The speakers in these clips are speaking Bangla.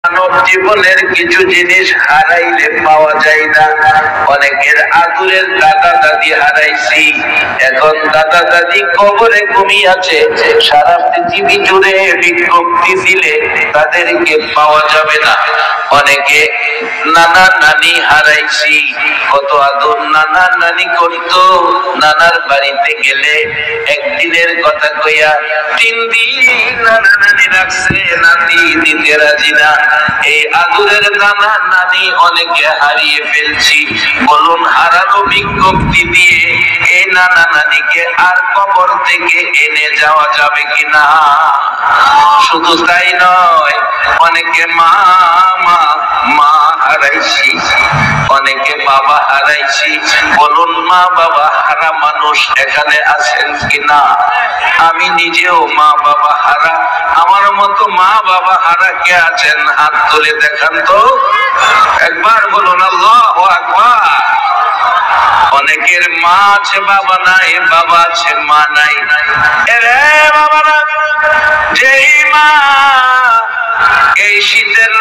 মানব জীবনের কিছু জিনিস হারাইলে পাওয়া যায় না। অনেকের আদুরের দাদা দাদি হারাইছি, এখন দাদা দাদি কবরে ঘুমিয়ে আছে। সারা পৃথিবী জুড়ে বিজ্ঞপ্তি দিলে তাদেরকে পাওয়া যাবে না। অনেকে নানা নানি হারাইছি, কত আদর নানা নানি করতো। নানার বাড়িতে গেলে একদিনের কথা কইয়া 3 দিন নানা নানি রাখছে, নাতি দিতে রাজি না। এই আদরের নানা নানি অনেকে হারিয়ে ফেলছি। বলুন, হারানো বিজ্ঞপ্তি দিয়ে এই নানা নানিকে আর কবর থেকে এনে যাওয়া যাবে কিনা? শুধু তাই নয়, অনেকে মা হারাইছি, অনেকে বাবা হারাইছি। বলুন, মা বাবা হারা মানুষ এখানে আছেন কিনা? আমি নিজেও মা বাবা হারা। আমার মতো মা বাবা হারা কে আছেন? হাত তুলে দেখান তো একবার, বলুন আল্লাহু আকবার। অনেকের মা আছে বাবা নাই, বাবা আছে মা নাই। এরে বাবারা, যেই মা এই শীতের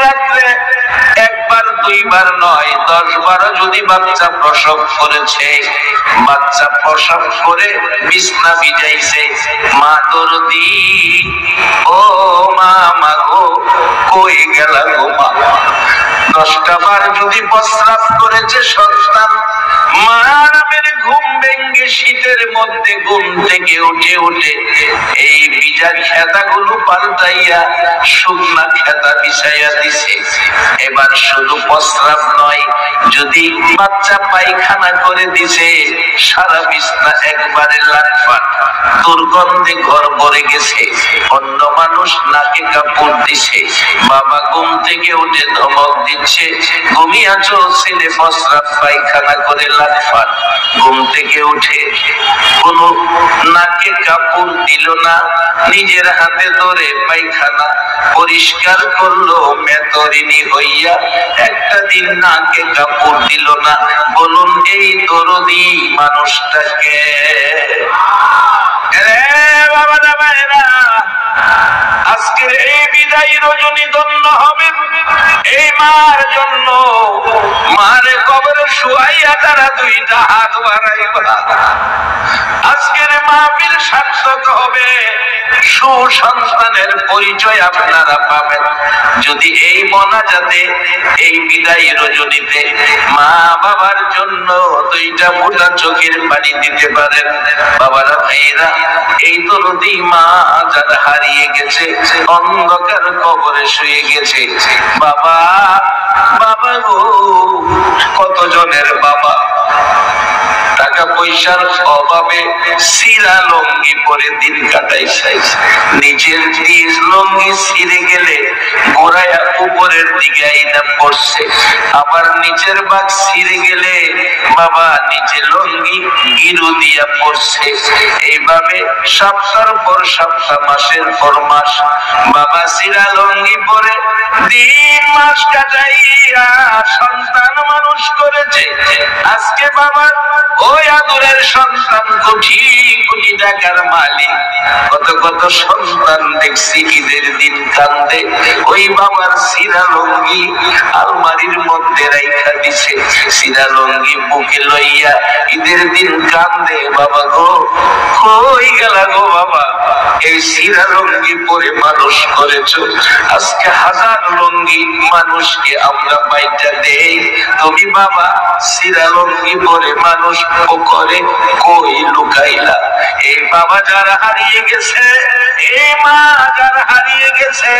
রাত্রে একবার দুইবার নয় 10-12 যদি বাচ্চা প্রসব করেছে, বাচ্চা প্রসব করে বিছনা ভিজাইছে, মা দরদি, ও মা, মা গো কই গেলা গো মা? 10টা বার যদি প্রস্রাব করেছে সন্তান, মার মেরে ঘুম ভেঙে শীতের মধ্যে ঘুম থেকে উঠে এই ভিজা খেতাগুলো পাল্টাইয়া শুকনা খেতা বিছাইয়া দিছে। এবার শুধু প্রস্রাব নয়, যদি বাচ্চা পায়খানা করে দিছে, সারা বিছনা একবারে লাটপাট, দুর্গন্ধে ঘর ভরে গেছে। অন্য মানুষ নাকে কাপড় দিছে, বাবা ঘুম থেকে উঠে ধমক দিচ্ছে, ঘুমিয়েছো ছেলে প্রস্রাব পায়খানা করে লাটপাট। ঘুম থেকে উঠে কোনো নাকে কাপড় দিল না, নিজের হাতে ধরে পায়খানা পরিষ্কার করলো মেতরিনী হইয়া, একটা দিন নাকে কাপড় দিল না। বলুন, এই দরদি মানুষটাকে? বাবারা ভাইরা, আজকের এই বিদায়ী রজনী ধন্য হবে এই মার জন্য। মারে কবরে শুয়াইয়া তারা 2টা হাত বাড়াইবা। আজকের মাহফিল সার্থক হবে, সুসন্তানের পরিচয় আপনারা পাবেন যদি এই মোনাজাতে, এই বিদায়ী রজনীতে মা বাবার জন্য 2টা ফোঁটা চোখের পানি দিতে পারেন। বাবারা ভাইরা, এই দরদি মা যারা হারিয়ে গেছে, অন্ধকার কবরে শুয়ে গেছে, বাবা বাবা গো, কতজনের বাবা টাকা পয়সার অভাবে সিরা লঙ্গি পরে দিন কাটাইছে। নিচের দিক লঙ্গি ছিঁড়ে গেলে গোড়ায়া উপরের দিকে আইনা পড়ছে, আবার নিচের ভাগ ছিঁড়ে গেলে বাবা নিচে লঙ্গি গিরু দিয়া পড়ছে। এইভাবে সপ্তাহের পর সপ্তাহ, মাসের পর মাস বাবা সিরা লঙ্গি পরে দিন মাস কাটাইয়া সন্তান মানুষ করেছে। আজকে বাবা ওই আদরের সন্তান কোটি কোটি টাকার মালিক। কত কত সন্তান দেখছি ঈদের দিন কান্দে, ওই বাবার সিরা লঙ্গি আলমারির মধ্যে রাইখা দিছে, সিরা লঙ্গি বুকে লইয়া ঈদের দিন কান্দে, বাবা গো কই গেলা গো বাবা? এই সিরা লঙ্গি পরে মানুষ করেছো, আজকে হাজার লঙ্গি মানুষকে আমরা বাইটা দেই, তুমি বাবা সিরা লঙ্গি পরে মানুষ করে কই লুকাইলা? এই বাবা যারা হারিয়ে গেছে, এই মা যারা হারিয়ে গেছে,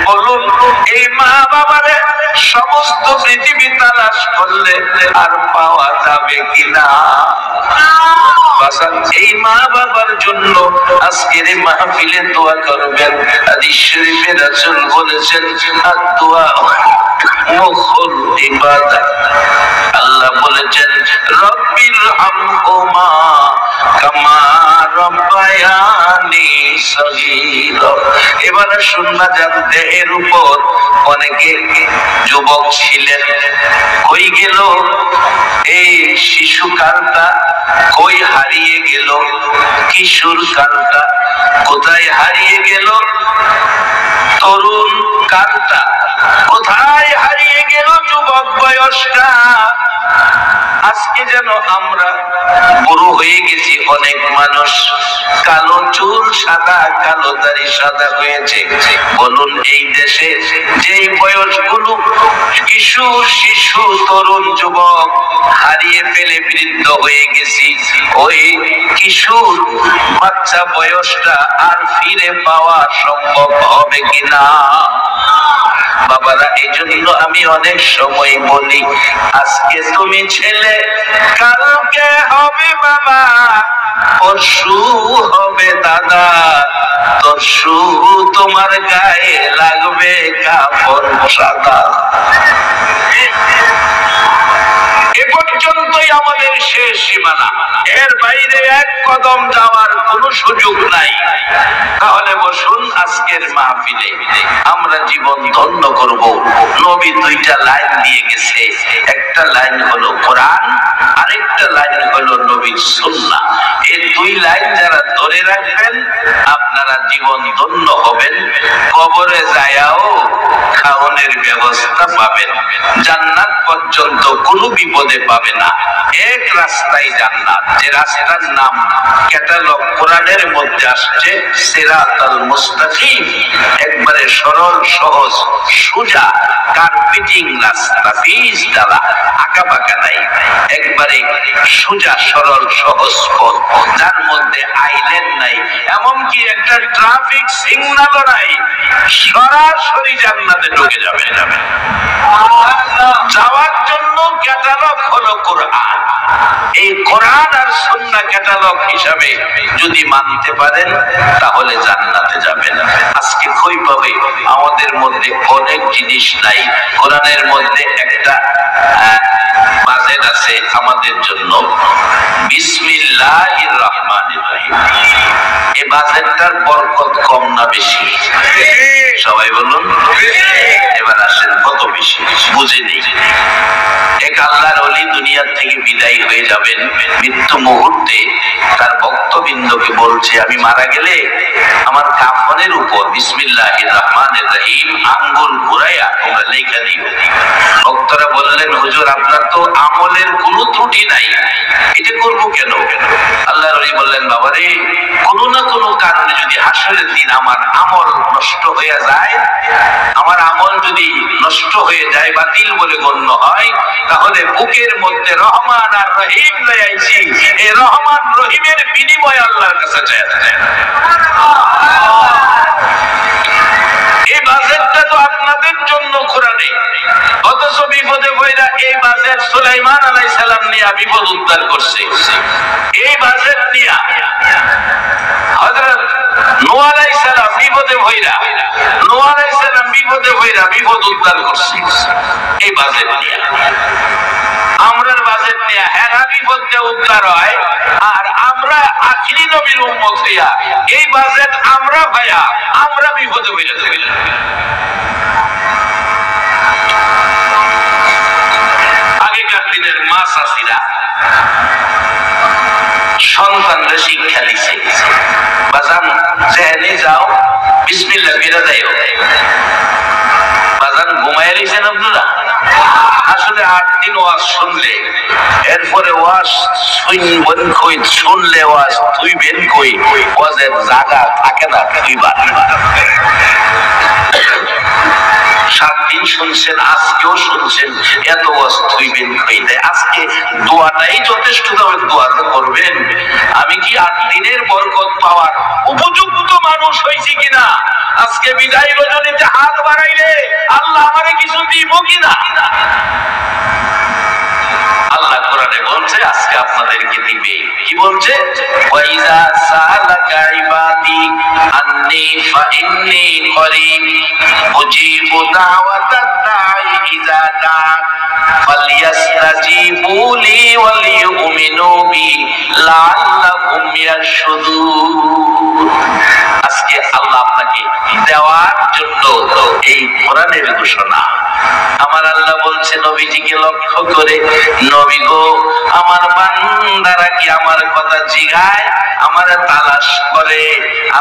বলুন এই মা বাবারে সমস্ত পৃথিবী তালাশ করলে আর পাওয়া যাবে কিনা? এই মা বাবার জন্য আজকের মাহফিলে দোয়া করবেন। হাদিস শরীফে রাসূল বলেছেন, দোয়া মুখুল ইবাদত। আল্লাহ বলেছেন, রব্বির হামহুমা কামা রব্বায়ানি সগীরা। এবারে শুননা জানতে, এর উপর অনেকে যুবক ছিলেন, কই গেল এই শিশু কালটা? কই হারিয়ে গেল কিশোর কালটা? কোথায় হারিয়ে গেল? তরুণ কালটা কোথায় হারিয়ে গেল যুবক বয়সটা। আজকে যেন আমরা বুড়ো হয়ে গেছি। অনেক মানুষ কালো চুল সাদা, কালো দাড়ি সাদা হয়েছে। বলুন এই দেশে যেই বয়সগুলো কিশোর, শিশু, তরুণ, যুবক হারিয়ে ফেলে বৃদ্ধ হয়ে গেছি, ওই কিশোর বাচ্চা বয়সটা আর ফিরে পাওয়া সম্ভব হবে কিনা? বাবারা, এই জন্য আমি অনেক সময় বলি, আজকে তুমি ছেলে, কালকে হবে বাবা, পরশু হবে দাদা, তরশু তোমার গায়ে লাগবে কাপড় সাদা। এ পর্যন্তই আমাদের শেষ সীমানা, এর বাইরে এক কদম যাওয়ার কোন সুযোগ নাই। তাহলে বসুন আজকের মাহফিলে আমরা জীবন ধন্য করব। নবী দুইটা লাইন দিয়ে গেছে, একটা লাইন হলো কোরআন, আরেকটা লাইন হলো নবীর সুন্নাহ। এই দুই লাইন যারা ধরে রাখবেন আপনারা জীবন ধন্য হবেন। কবরে যায়াও খাওয়ানোর ব্যবস্থা পাবেন, জান্নাত পর্যন্ত কোনো বিপদে পাবে না। এক রাস্তায় জান্নাত, যে রাস্তার নাম ক্যাটালগ কোরআনের মধ্যে আসছে, সিরাতাল মুস্তাকিম, একবারে সরল সহজ সোজা কার্পেটিং রাস্তা, পিচ ডালা, আঁকা বাঁকা নাই, একবারে সোজা সরল সহজ পথ, যার মধ্যে আইল্যান্ড নাই, এমনকি একটা ট্রাফিক সিগন্যালও নাই। সরাসরি জান্নাতে ঢুকে যাবে। যাওয়ার জন্য ক্যাটালগ হলো কোরআন। এই কোরআন আর সুন্নাহ ক্যাটালগ হিসাবে যদি মানতে পারেন তাহলে জান্নাতে যাবেন। আজকে কই পাবে? আমাদের মধ্যে অনেক জিনিস নাই। কোরআনের মধ্যে একটা বাজেট আছে আমাদের জন্য, বিসমিল্লাহির রহমানির রহিম। এই বাজেটটার বরকত কম না বেশি? সবাই বলুন। এবার আসেন কত বেশি বুঝে নেই। এক আল্লাহর ওলি দুনিয়া থেকে বিদায় হয়ে যাবেন, মৃত্যু মুহূর্তে তার ভক্তবৃন্দকে বলছে, আমি মারা গেলে আমার কাফনের উপর বিসমিল্লাহির রহমানির রহিম আঙ্গুল ঘুরাইয়া তোমরা লেখা দিও। ভক্তরা বললেন, হুজুর আপনার তো আমলের কোনো ত্রুটি নাই, এটা করবো কেন? আল্লাহর ওলি বললেন, বাবারে, কোনো না কোনো কারণে যদি হাসরের দিন আমার আমল নষ্ট হয়ে যায়, আমার আমল যদি নষ্ট হয়ে যায়, বাতিল বলে গণ্য হয়, তাহলে বুকের মধ্যে রহমান আর রহিম লইছি, এই রহমান রহিমের বিনিময় আল্লাহর কাছে চায়। এই বাজেটটা তো আপনাদের জন্য কোরআনে, অথচ বিপদে পড়া এই বাজেট সুলাইমান আলাইহিস সালাম নিয়ে বিপদ উদ্ধার করছে। এই বাজেট নিয়ে হযরত নূহ আলাইহিস সালাম বিপদে পড়া, নূহ আলাইহিস সালাম বিপদে পড়া বিপদ উদ্ধার করছে এই বাজেট নিয়ে। আমরার বাজেট নিয়ে হেরা বিপদে উদ্ধার হয়, আর আমরা আখিরি নবীর উম্মত হইয়া এই বাজেট আমরা ভাইয়া আমরা বিপদে পড়ে থাকি। আগেকার দিনের মা চাচিরা সন্তানরা শিক্ষা দিছে, বাজান যেখানে যাও বিসমিল্লাহ বেরা যাইও। বাজান ঘুমায় রয়েছেন আপনারা? আসলে 8 দিন ওয়াজ শুনলে, এরপরে ওয়াজ শুনলে ওয়াজ তুইবেন কই, ওয়াজের জায়গা থাকে না দুইবার। 7 দিন শুনছেন, আজকেও শুনছেন, এত ওয়াজ তুইবেন কই? আজকে দোয়াটাই যথেষ্ট, তবে দোয়া তো করবেন। আমি কি 8 দিনের বরকত পাওয়ার উপযুক্ত মানুষ হয়েছি কিনা? আজকে বিদায় রজনীতে হাত বাড়াইলে আল্লাহ আমারে কিছু দিব কিনা? আল্লাহ কোরআনে বলছে আজকে আপনাদেরকে দিবে। কি বলছে? ওয়াইজা সালাকা ইবাদি আন্নী ফাইন্নী করিব উজিবু দাওয়াতাদ দাঈ ইযা দাআন ফালইস্তাজিবু লি ওয়ালিউমিনু বি লাআল্লাহুম ইয়ারশুদুন। আজকে আল্লাহ আপনাকে দেওয়ার জন্য এই কোরআনের ঘোষণা। আমার আল্লাহ বলছে নবীজিকে লক্ষ্য করে, নবী গো, আমার বান্দারা কি আমার কথা জিগায়, আমার তালাশ করে,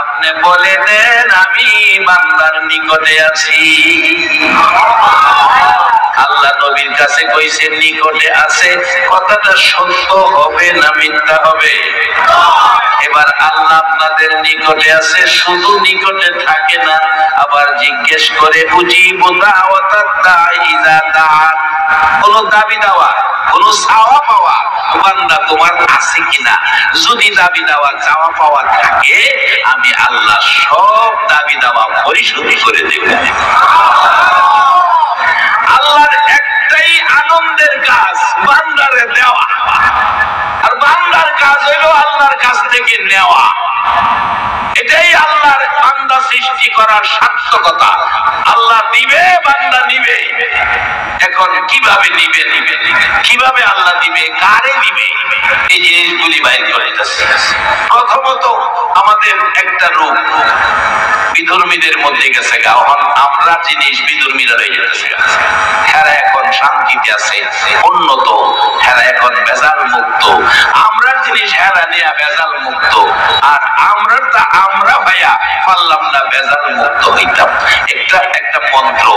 আপনি বলে দেন আমি বান্দার নিকটে আছি। আল্লাহ নবীর কাছে কইছে নিকটে আছে, কথাটা সত্য হবে না মিথ্যা হবে? এবার আল্লাহ আপনাদের নিকটে আছে, শুধু নিকটে থাকে না, আবার জিজ্ঞেস করে উজিবু দাওয়াতাদ দাঈ ইযা দাআন, কোন দাবি দেওয়া, কোন চাওয়া পাওয়া বান্দা তোমার আছে কিনা? যদি দাবি দেওয়া চাওয়া পাওয়া থাকে, আমি আল্লাহ সব দাবি দেওয়া পরিশোধ করে দেব। আল্লাহর একটাই আনন্দের কাজ, বান্দারে দেওয়া, আর বান্দার কাজ হইল আল্লাহর কাছ থেকে নেওয়া। এটাই আল্লাহর বান্দা সৃষ্টি করার সার্থকতা। আল্লাহ দিবে, বান্দা নিবে। এখন কিভাবে নিবে, কিভাবে আল্লাহ দিবে, কারে দিবে, এই জিনিসগুলি বাইর করে যাচ্ছে। প্রথমত আমাদের একটা রূপ বিধর্মীদের মধ্যে গেছে, আমরা জিনিস বিধর্মীরা রয়ে যেতেছে। হেরা এখন শান্তিতে আছে, উন্নত, হেরা এখন ভেজাল মুক্ত। আমরা জিনিস হেরা নিয়ে ভেজাল মুক্ত, আর আমরা ভাইয়া পারলাম না ভেজাল মুক্ত হইতাম। একটা মন্ত্র,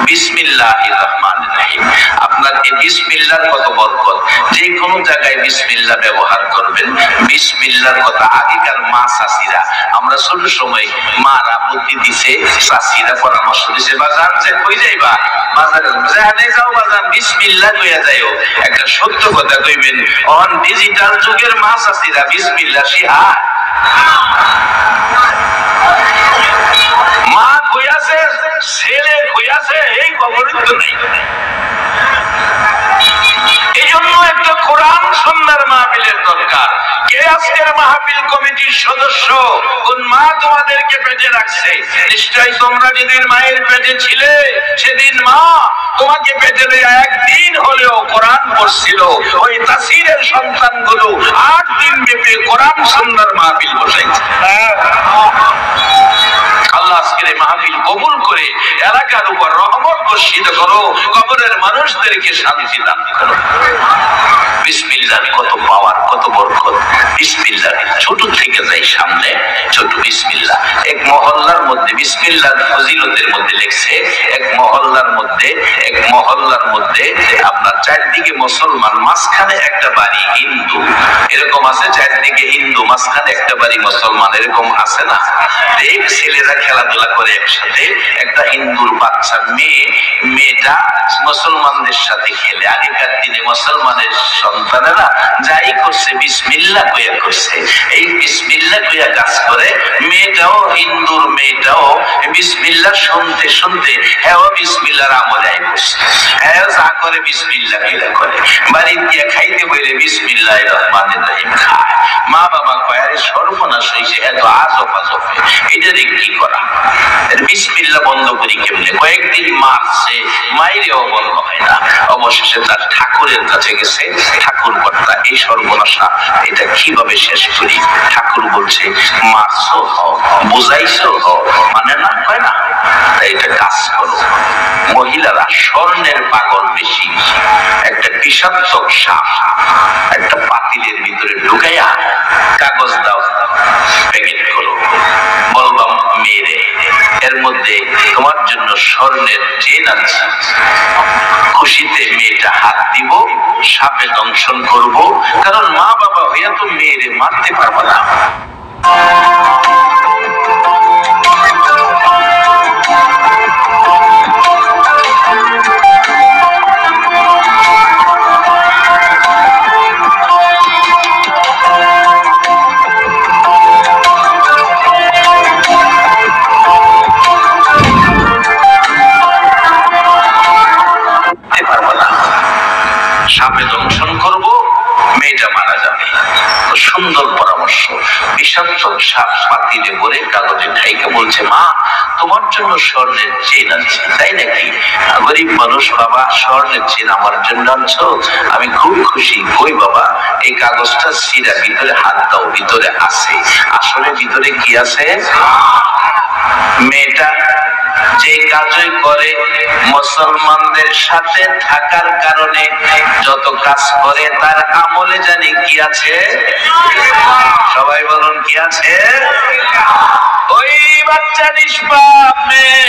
বিসমিল্লাহির রহমানির রহিম। আপনার এই বিসমিল্লাহর কত বরকত, যে কোনো জায়গায় বিসমিল্লাহ ব্যবহার করবেন। বিসমিল্লাহর কথা আগেকার মা চাচিরা, আমরা ছোট সময় মারা বুদ্ধি দিছে, চাচিরা পরামর্শ দিছে, বাজার যে কই যাইবা, বাজারে যেখানে যাও বাজার বিসমিল্লাহ কইয়া যাইও। একটা সত্য কথা কইবেন, অন ডিজিটাল যুগের মা চাচিরা বিসমিল্লাহ শিহা। মা কইয়াছে, ছেলে কইয়াছে, এই খবরই তো নাই। এই জন্য একটা কোরআন সুন্নাহর মাহফিলের দরকার। কে আজকের মাহফিল কমিটির সদস্য, কোন মা তোমাদেরকে পেটে রাখছে? নিশ্চয়ই তোমরা যেদিন মায়ের পেটে ছিলে, সেদিন মা তোমাকে পেটে নিয়ে একদিন হলেও কোরআন পড়ছিল। ওই তাসিরের সন্তানগুলো 8 দিন ব্যাপী কোরআন সুন্নাহর মাহফিল বসাইছে। আল্লাহ আজকের মাহফিল কবুল করে এলাকার উপর রহমত বর্ষিত করো, কবরের মানুষদেরকে শান্তি দান করো। বিসমিল্লাহ কত পাওয়ার, কত বরকত। বিসমিল্লাহ ছোট থেকে যাই সামনে, ছোট বিসমিল্লাহ। এক মহল্লার মধ্যে বিসমিল্লাহর ফজিলতের মধ্যে লেখছে, এক মহল্লার মধ্যে আপনার চারদিকে মুসলমান, মাঝখানে একটা বাড়ি হিন্দু। এরকম আছে, চারদিকে হিন্দু, মাঝখানে একটা বাড়ি মুসলমান, এরকম আছে না? এই ছেলেরা খেলাধুলা করে একসাথে, একটা হিন্দুর বাচ্চা মেয়েটা মুসলমানদের সাথে খেলে। আগেকার দিনে মুসলমানের সন্তানেরা যাই করছে বিসমিল্লাহ কইয়া করছে। এই বিসমিল্লাহ কইয়া কাজ করে, মেয়েটাও হিন্দুর মেয়েটাও বিসমিল্লাহ শুনতে শুনতে হ্যাঁ বিসমিল্লাহর আমলে আই করছে। হ্যাঁ যা করে বিসমিল্লাহ কইলা করে, বাড়ি গিয়া খাইতে বলে বিসমিল্লাহির রহমানির রহিম খায়। মা বাবা কয় আরে সর্বনাশ হইছে, এত আজব আজব, এটারে কি করা? বিসমিল্লাহ বন্ধ করি কেমনে? কয়েকদিন মারছে, মাইরেও বন্ধ হয় না। অবশেষে তার ঠাকুরের কাছে গেছে, ঠাকুর কর্তা এই সর্বনাশা, এটা কিভাবে শেষ করি? ঠাকুর বলছে মারছো হও, বুঝাইছো হও, মানে না হয় না, এটা কাজ করো। মহিলারা স্বর্ণের পাগল বেশি, একটা বিষাক্তক সাপ একটা পাতিলের ভিতরে ঢুকাইয়া কাগজ দাও, প্যাকেট করো, বলবা মেরে এর মধ্যে তোমার জন্য স্বর্ণের চেন আছে। খুশিতে মেয়েটা হাত দিব, সাপে দংশন করব, কারণ মা বাবা হইয়া তো মেয়েরে মারতে পারবো না। সাপে দংশন করব, মেয়েটা মারা যাবে। সুন্দর পরামর্শ। বিষাক্ত সাপ পাতিলে ভরে কাগজে ঢাইকা বলছে মা তোমার জন্য স্বর্ণের চেন আছে। তাই নাকি? গরিব মানুষ, বাবা স্বর্ণের চেন আমার জন্য আনছো, আমি খুব খুশি। কই বাবা, এই কাগজটা ছিঁড়া, ভিতরে হাত দাও, ভিতরে আছে। আসলে ভিতরে কি আছে? মেয়েটা যে কাজই করে, মুসলমানদের সাথে থাকার কারণে যত কাজ করে তার আমলে জানি কি আছে, সবাই বলুন কি আছে। ওই বাচ্চা নিষ্পাপ মেয়ে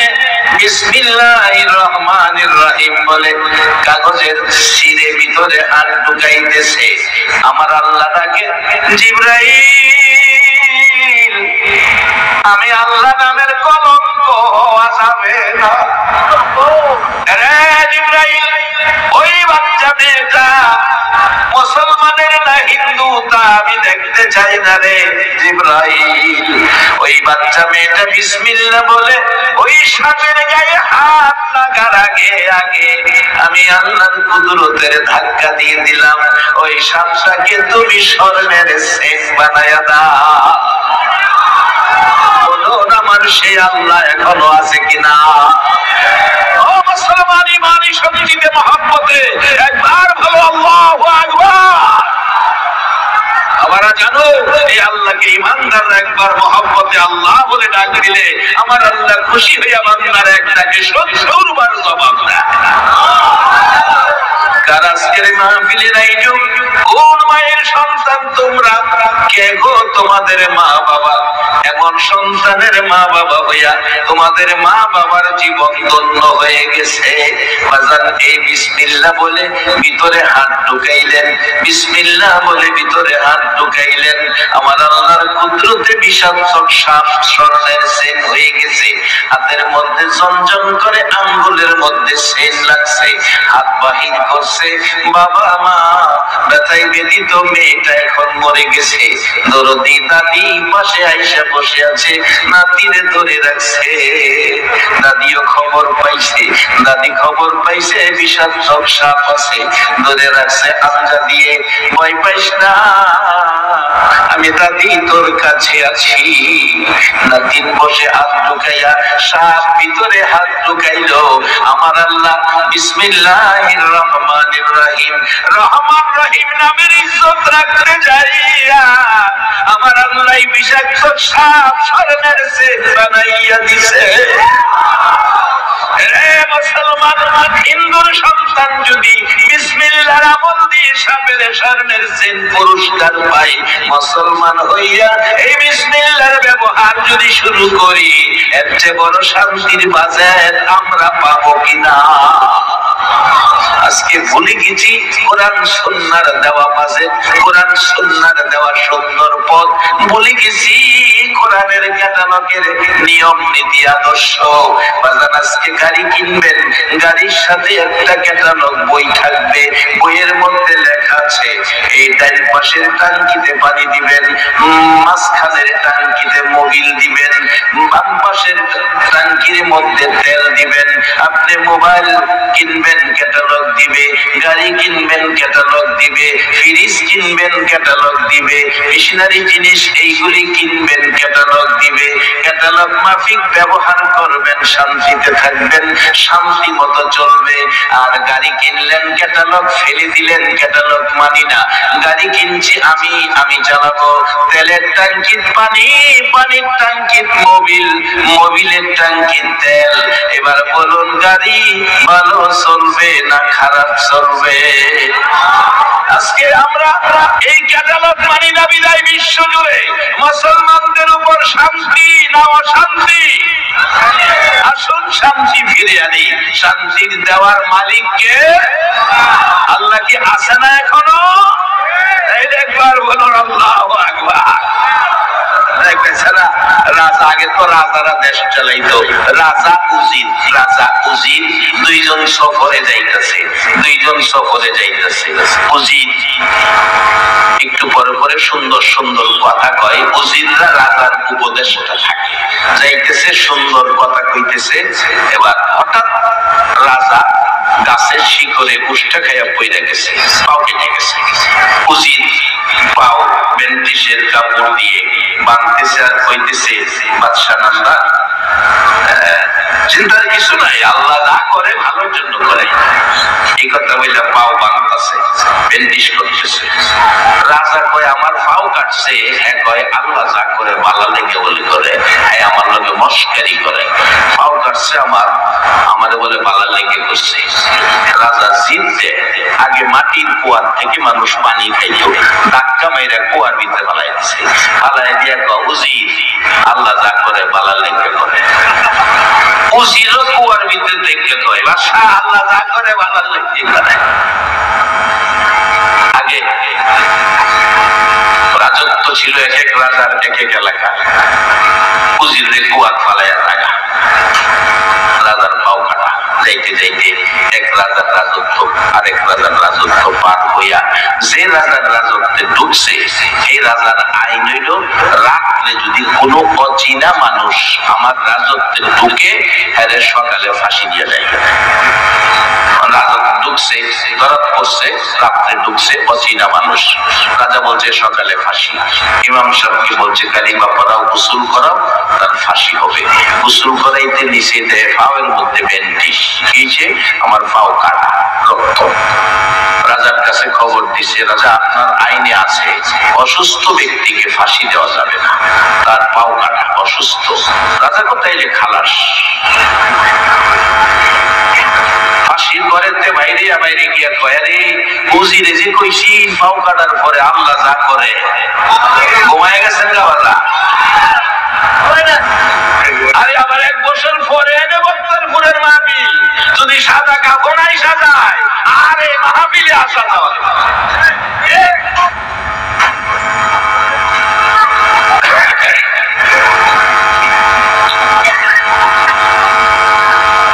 বিসমিল্লাহির রহমানির রহিম বলে কাগজের ছিঁড়ে ভিতরে হাত ঢুকাইতেছে। আমার আল্লাহ তাকে জিবরাইল, আমি আল্লাহ নামের কলঙ্ক হওয়া যাবে না রে জিবরাইল। ওই বাচ্চা মেয়েটা মুসলমানের না হিন্দু তা আমি দেখতে চাই না রে জিবরাইল। ওই বাচ্চা মেয়েটা বিসমিল্লাহ বলে ওই সাপের গায়ে হাত লাগার আগে আগে আমি আল্লাহর কুদরতের ধাক্কা দিয়ে দিলাম, ওই সাপটাকে তুমি স্বর্ণের সেন বানায়া দাও। বলুন আমার সেই আল্লাহ এখনো আছে কিনা? ও মুসলমান, ইমানি শক্তিতে মহব্বতে একবার ভালো আল্লাহু আকবার। আমরা জানো এই আল্লাহকে ইমানদাররা একবার মহব্বতে আল্লাহ বলে ডাক দিলে আমার আল্লাহ খুশি হইয়া বান্দার এক ডাকে ৭০ বার জবাব দেয়। কার আজকের মাহফিলের আয়োজন, কোন মায়ের সন্তান তোমরা? কে গো তোমাদের মা বাবা এমন সন্তানের মা বাবা হইয়া তোমাদের মা বাবার জীবন ধন্য হয়ে গেছে? বাজান এই বিসমিল্লাহ বলে ভিতরে হাত ঢুকাইলেন, বিসমিল্লাহ বলে ভিতরে হাত ঢুকাইলেন, আমার আল্লাহর কুদরতে বিষাক্ত সাপ স্বর্ণের সেন হয়ে গেছে। হাতের মধ্যে ঝনঝন করে আঙ্গুলের মধ্যে সেন লাগছে, হাত বাহির করছে। বাবা মা ব্যথায় ব্যথিত মেয়েটা এখন মরে গেছে। দরদি দাদি পাশে আইসা বসে আছে, নাতিরে ধরে রাখছে। দাদিও খবর পাইছে, দাদি খবর পাইছে বিষাক্ত সাপ আছে, ধরে রাখছে। আমজা দিয়ে ভয় পাইস না, আমি দাদি তোর কাছে আছি। নাতিন বসে হাত ঢুকাইয়া সাপ ভিতরে হাত ঢুকাইলো। আমার আল্লাহ বিসমিল্লাহির রহমানির রহিম, রহমান রহিম নামের ইজ্জত রাখতে যাইয়া আমার আল্লাহ বিষাক্ত সাপ স্বর্ণের সেন বানাইয়া দিছে। রে মুসলমান, হিন্দুর সন্তান যদি বিসমিল্লাহর আমল দিয়ে সাপের স্বর্ণের সেন পুরস্কার পাই, মুসলমান হইয়া এই বিসমিল্লাহর ব্যবহার যদি শুরু করি, এর চেয়ে বড় শান্তির বাজার আমরা পাবো কিনা? আজকে ভুলে গেছি কোরআন সুন্নাহর দেওয়া বাজেট, কোরআন সুন্নাহর দেওয়া সুন্দর পথ ভুলে গেছি, কোরআনের ক্যাটালগের নিয়ম নীতি আদর্শ। বাজান আজকে গাড়ি কিনবেন, গাড়ির সাথে একটা ক্যাটালগ বই থাকবে, বইয়ের মধ্যে লেখা আছে এই ডান পাশের টাঙ্কিতে পানি দিবেন, মাঝখানের টাঙ্কিতে মোবিল দিবেন, বাম পাশের টাঙ্কির মধ্যে তেল দিবেন। আপনি মোবাইল কিনবেন ক্যাটালগ দিবে, গাড়ি কিনবেন ক্যাটালগ দিবে, ফ্রিজ কিনবেন ক্যাটালগ দিবে, মেশিনারি জিনিস এইগুলি কিনবেন ক্যাটালগ দিবে। ক্যাটালগ মাফিক ব্যবহার করবেন, শান্তিতে থাকবেন, শান্তি মতো চলবে। আর গাড়ি কিনলেন ক্যাটালগ ফেলে দিলেন, ক্যাটালগ মানি না, গাড়ি কিনছি আমি চালাবো, তেলের ট্যাঙ্কির পানি, পানির ট্যাঙ্কির মোবিল, মোবিলের ট্যাঙ্কির তেল। এবার বলুন গাড়ি ভালো চলবে না খারাপ চলবে? আজকে আমরা এই ক্যাটালগ মানি না বিদায় বিশ্ব জুড়ে মুসলমানদের উপর শান্তি না অশান্তি? আসুন শান্তি ফিরে আনি। শান্তির দেওয়ার মালিক কে? আল্লাহ কি আছে না এখনো? এই একবার বলুন আল্লাহু আকবার। রাজা, আগে তো রাজারা দেশ চালাইতো, রাজা উজির, রাজা উজির দুইজন সফরে যাইতেছে, দুইজন সফরে যাইতেছে। উজির একটু পরে পরে সুন্দর সুন্দর কথা কয়, উজিররা রাজার উপদেশটা থাকে, যাইতেছে সুন্দর কথা কইতেছে। এবার হঠাৎ রাজা গাছের শিকড়ে উষ্টা খাইয়া পইরা গেছে, পাও কেটে গেছে। উজির পাও ব্যান্ডিজের কাপড় দিয়ে বাঁধতেছে আর কইতেছে, বাদশা নান্দা চিন্তার কিছু নাই, আল্লাহ যা করে ভালোর জন্য করে। এই কথা বললে পাও বাঁধতেছে, ব্যান্ডিজ করতেছে। রাজা কয় আমার পাও কাটছে, হ্যাঁ কয় আল্লাহ যা করে ভালো লেগে বলে করে, হ্যাঁ আমার লগে মস্কারি করে। পাও কাটছে আমার, আমাদের বলে বালার লেগে করছে। রাজা জিততে আগে মাটির কুয়ার থেকে মানুষ পানি খাইত, ধাক্কা মেয়েরা কুয়ার ভিতরে ফালাই দিছে। ফালাই দিয়া উজির আল্লাহ যা করে বালার লেগে করে। উজিরও কুয়ার ভিতরে দেখলে কয় বাদশা আল্লাহ যা করে বালার লেগে করে। আগে রাজত্ব ছিল এক এক রাজার এক এক এলাকা। উজিরে কুয়ার ফালাইয়া থাকা, রাজার পাও কাটা। যাইতে যাইতে এক রাজার রাজত্ব আরেক রাজার রাজত্ব পার হইয়া যে রাজার রাজত্বে ঢুকছে সেই রাজার আইন হইল রাত্রে যদি কোনো অচেনা মানুষ আমার রাজত্বে ঢুকে এর সকালে ফাঁসি দিয়ে যায়। রাজত্ব ঢুকছে, ধরাত করছে, রাত্রে ঢুকছে অচেনা মানুষ, রাজা বলছে সকালে ফাঁসি। ইমাম সাহেবকে বলছে কালিমা পড়াও, গোসল করাও, তার ফাঁসি হবে। গোসল করাইতে নিচে দেয় পাওয়ের মধ্যে ব্যান্ডিজ, গিয়েছে আমার পাও কাটা, রক্ত। রাজার কাছে খবর দিছে, রাজা আপনার আইনে আছে অসুস্থ ব্যক্তিকে ফাঁসি দেওয়া যাবে না, তার পাও কাটা, অসুস্থ। রাজা কোথায় খালাস। ফাঁসির ঘরেতে বাইরে বাইরে গিয়া কয় রে উজিরে যে কইছি পাও কাটার পরে আল্লাহ যা করে। ঘুমায় গেছেন গাওয়ালা। আরে আবার এক বছর পরে বক্তরপুরের মাহফিল যদি সাদা কাপড়াই সাজায় আরে মাহফিলে আসা যাওয়া।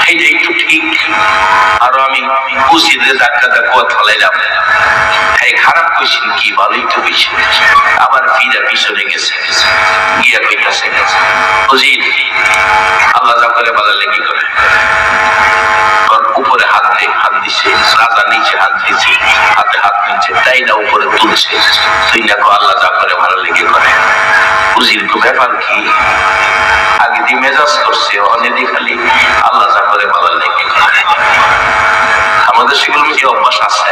এইটা একটু ঠিক। আরো আমি উচিতে ডাক্তার কুয়া ফলাইলাম, হ্যাঁ খারাপ কইছেন কি ভালোই তো কইছেন। আবার ফিরা পিছনে গেছে, গিয়া কইতাছে উজির আল্লাহ যা করে ভালো লেগে করে। উপরে হাত দিছে, রাজা নিচে হাত দিছে, হাতে হাত দিচ্ছে, তাই না উপরে তুলছে, তুই না আল্লাহ যা করে ভালো লেগে করে। উজির তো ব্যাপার কি, আগে দিয়ে মেজাজ করছে, অনেদি খালি আল্লাহ যা করে ভালো লেগে করে। আমাদের সেগুলো কি অভ্যাস আছে,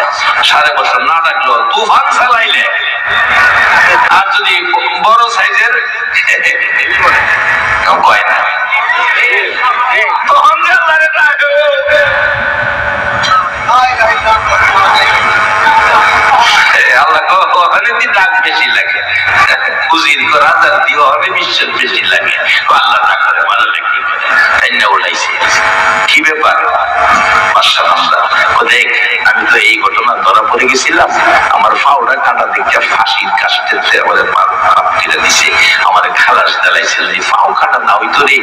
5.5 বছর না ডাকলো তুফান চালাইলে, আর যদি বড় সাইজের কয় না তখন আল্লাহ ডাক বেশি লাগে, উজির রাজার দিয়ে হবে বিশ্বাস বেশি লাগে। আল্লাহ না করে ভালো লেগে উড়াইছে। কি ব্যাপার দেখ, আমি তো এই ঘটনা ধরা পড়ে গেছিলাম, আমার পাউডার কাটা দেখে ফাঁসির কাশতে আমাদের ফিরে দিছে, আমার খালাস দাঁড়াইছে। যদি পাও কাটা না হইতো রে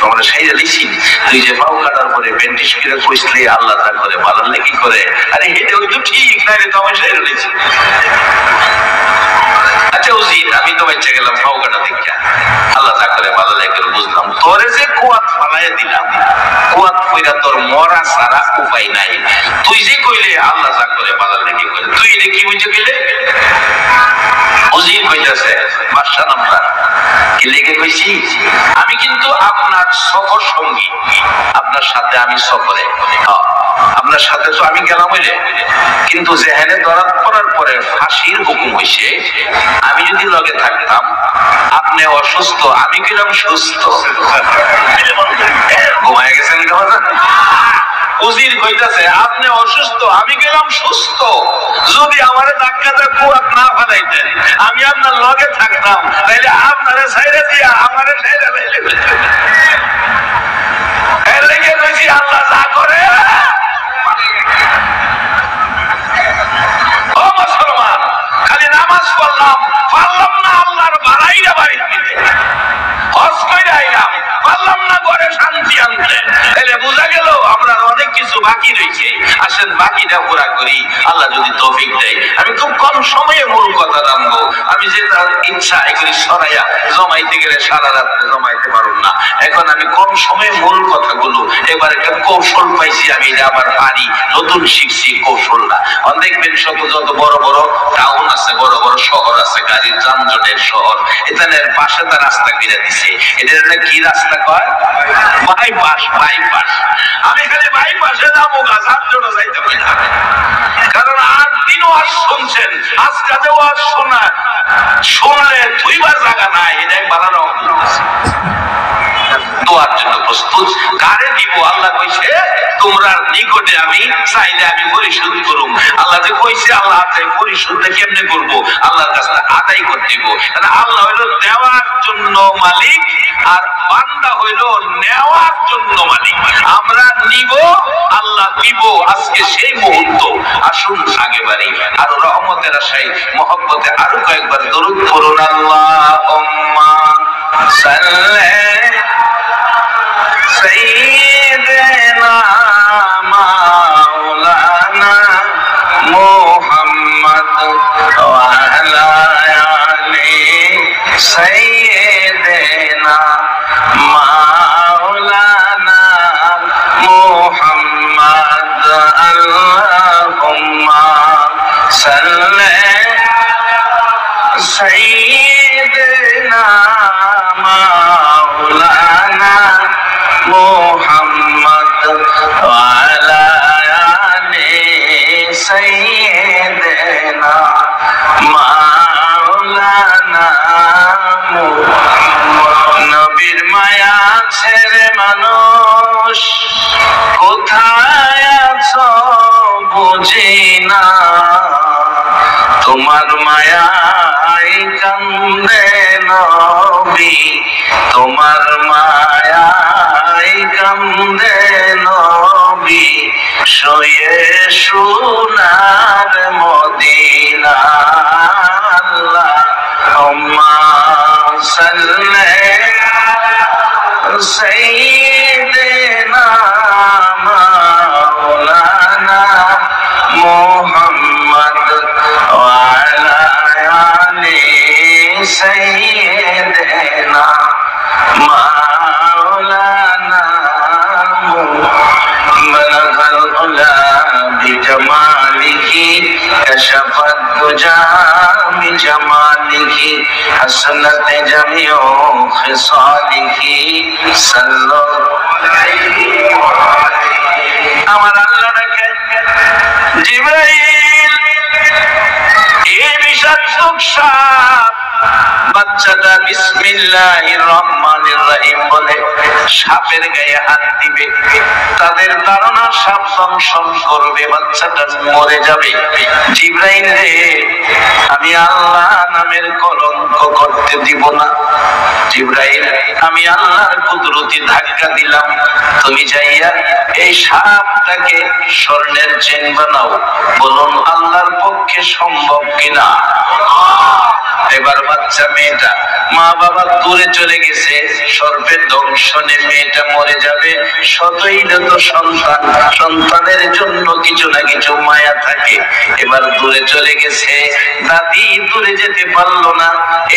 তোমার সাইজা দিছি, তুই যে পাও কাটার পরে ব্যান্ডেজ করে কইসলে আল্লাহ তা করে ভালো লেগে করে। আরে এটা হইতো ঠিক না রে, তো আমার সাইজা দিছি। আচ্ছা উজির আমি তো বাচ্চা গেলাম পাও কাটা দেখে আল্লাহ তা করে ভালো লেগে বুঝলাম, তোরে যে কুয়াত ফালাইয়া দিলাম, কুয়াত কইরা তোর মরা সারা উপায় নাই। তুই যে কইলে আল্লাহ যা করে ভালো লেগে করে, তুই এটা কি বুঝে গেলে? উজির কইতাছে বাদশা নামটা কি লেগে কইছি, আমি কিন্তু আপনার সফর সঙ্গী, আপনার সাথে আমি সফরে, আপনার সাথে তো আমি গেলাম হইলে, কিন্তু যেখানে ধরা পড়ার পরে ফাঁসির হুকুম হইছে, আমি যদি লগে থাকতাম, আপনি অসুস্থ আমি গেলাম সুস্থ। ঘুমায় গেছেন উজির কইতাছে আপনি অসুস্থ আমি গেলাম সুস্থ, যদি আমার ধাক্কাতে কুয়াত না ফেলাইতেন, আমি আপনার লগে থাকতাম, তাইলে আপনারে ছাইরে দিয়া আমারে ছাইরে লাইলে এর লেগে কইছি আল্লাহ যা করে। ও মুসলমান, খালি নামাজ পড়লাম পারলাম না আল্লাহর বাড়াইরা বাড়ি দিতে, হজ কইরা আইলাম পারলাম না ঘরে শান্তি আনতে, তাহলে বোঝা গেল আমরা অনেক কিছু বাকি রয়েছে। আসেন বাকিটা পুরা করি, আল্লাহ যদি তৌফিক দেয়। আমি খুব কম সময়ে মূল কথা জানবো, আমি যেটা ইচ্ছা এগুলি সরাইয়া জমাইতে গেলে সারা রাত্রে জমাইতে পারুন না। এখন আমি কম সময়ে মূল কথাগুলো, এবার একটা কৌশল পাইছি, আমি এটা আবার পারি, নতুন শিখছি কৌশলটা। দেখবেন যত বড় বড় টাউন আছে, বড় বড় শহর আছে, গাড়ির যানজটের শহর, এখানে পাশে তার রাস্তা কিনে দিছে, এটা কি রাস্তা কয়? বাইপাস। বাইপাস। আমি খালি বাইপাসে যাবো গা, যানজটে যাইতে পারি না, কারণ 8 দিন ওয়াজ শুনছেন, আজকে ওয়াজ শুনলে 2বার জায়গা নাই, এটা বানানো দোয়ার জন্য প্রস্তুত। কারে দিব? আল্লাহ কইছে তোমরা নিকটে আমি চাইলে আমি পরিশোধ করুম। আল্লাহ যে কইছে আল্লাহ পরিশোধটা কেমনে করব? আল্লাহর কাছে আদায় করে দিব। আল্লাহ হইল দেওয়ার জন্য মালিক আর বান্দা হইল নেওয়ার জন্য মালিক। আমরা নিব, আল্লাহ দিব। আজকে সেই মুহূর্ত। আসুন আগে বাড়ি, আরো রহমতের আশায় মহব্বতে আরো কয়েকবার দরুদ পড়ুন। আল্লাহুম্মা সাল্লি সাইয়্যিদিনা মাওলানা মুহাম্মদ ওয়া আলা আলি সাইয়্যিদিনা মাওলানা মুহাম্মদ আল্লাহুম্মা সাল্লি সাইয়্যিদিনা মাওলানা মুহাম্মদ ওয়া আলা আলি সাইয়্যিদিনা মাওলানা মুহাম্মদ। নবীর মায়া ছেড়ে মানুষ কোথায় আছো বুঝি না, তোমার মায়ায় কান্দে নবী, তোমার মায়ায় কান্দে নবী, শুয়ে সোনার মদিনা। আল্লাহুম্মা সাল্লি সাইয়্যিদিনা মাওলানা মুহাম্মদ ওয়া আলা আলি সাইয়্যিদিনা মাওলানা মুহাম্মদ উলা বিজামালিহি কাশাফাত দুজা বিজামালিহি হাসনাত জামিউ খিসালিহি সাল্লাল্লাহু আলাইহি ওয়া সাল্লাম। আমার আল্লাহ ডাকে জিবরাইল, এই বিষাক্ত সাপ। বাচ্চাটা বিসমিল্লাহির রহমানির রহিম বলে সাপের গায়ে হাত দিবে। তাদের ধারণা সাপ দংশন করবে, বাচ্চাটা মরে যাবে। জিবরাইল রে, আমি আল্লাহ নামের কলঙ্ক করতে দিব না। জিবরাইল, আমি আল্লাহর কুদরতি ধাক্কা দিলাম, তুমি যাইয়া এই সাপটাকে স্বর্ণের চেন বানাও। বলুন আল্লাহর পক্ষে সম্ভব কিনা? এবার বাচ্চা মেয়েটা, মা বাবা দূরে চলে গেছে, সর্পের দংশনে মেয়েটা মরে যাবে। শতই তো সন্তান, সন্তানের জন্য কিছু না কিছু মায়া থাকে। এবার দূরে চলে গেছে, দাদি দূরে যেতে পারলো না।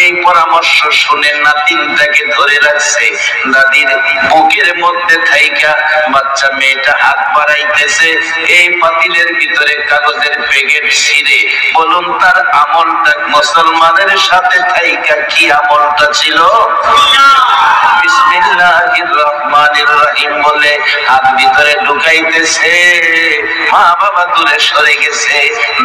এই পরামর্শ শুনে নাতিনটাকে ধরে রাখছে। দাদির বুকের মধ্যে থাইকা বাচ্চা মেয়েটা হাত বাড়াইতেছে। এই পাতিলের ভিতরে কাগজের প্যাকেট ছিঁড়ে, বলুন তার আমলটা মুসলমানের সাথে থাইকা কি আমলটা ছিল? বিসমিল্লাহির রহমানির রহিম বলে হাত ভিতরে ঢুকাইতেছে। মা বাবা দূরে সরে গেছে,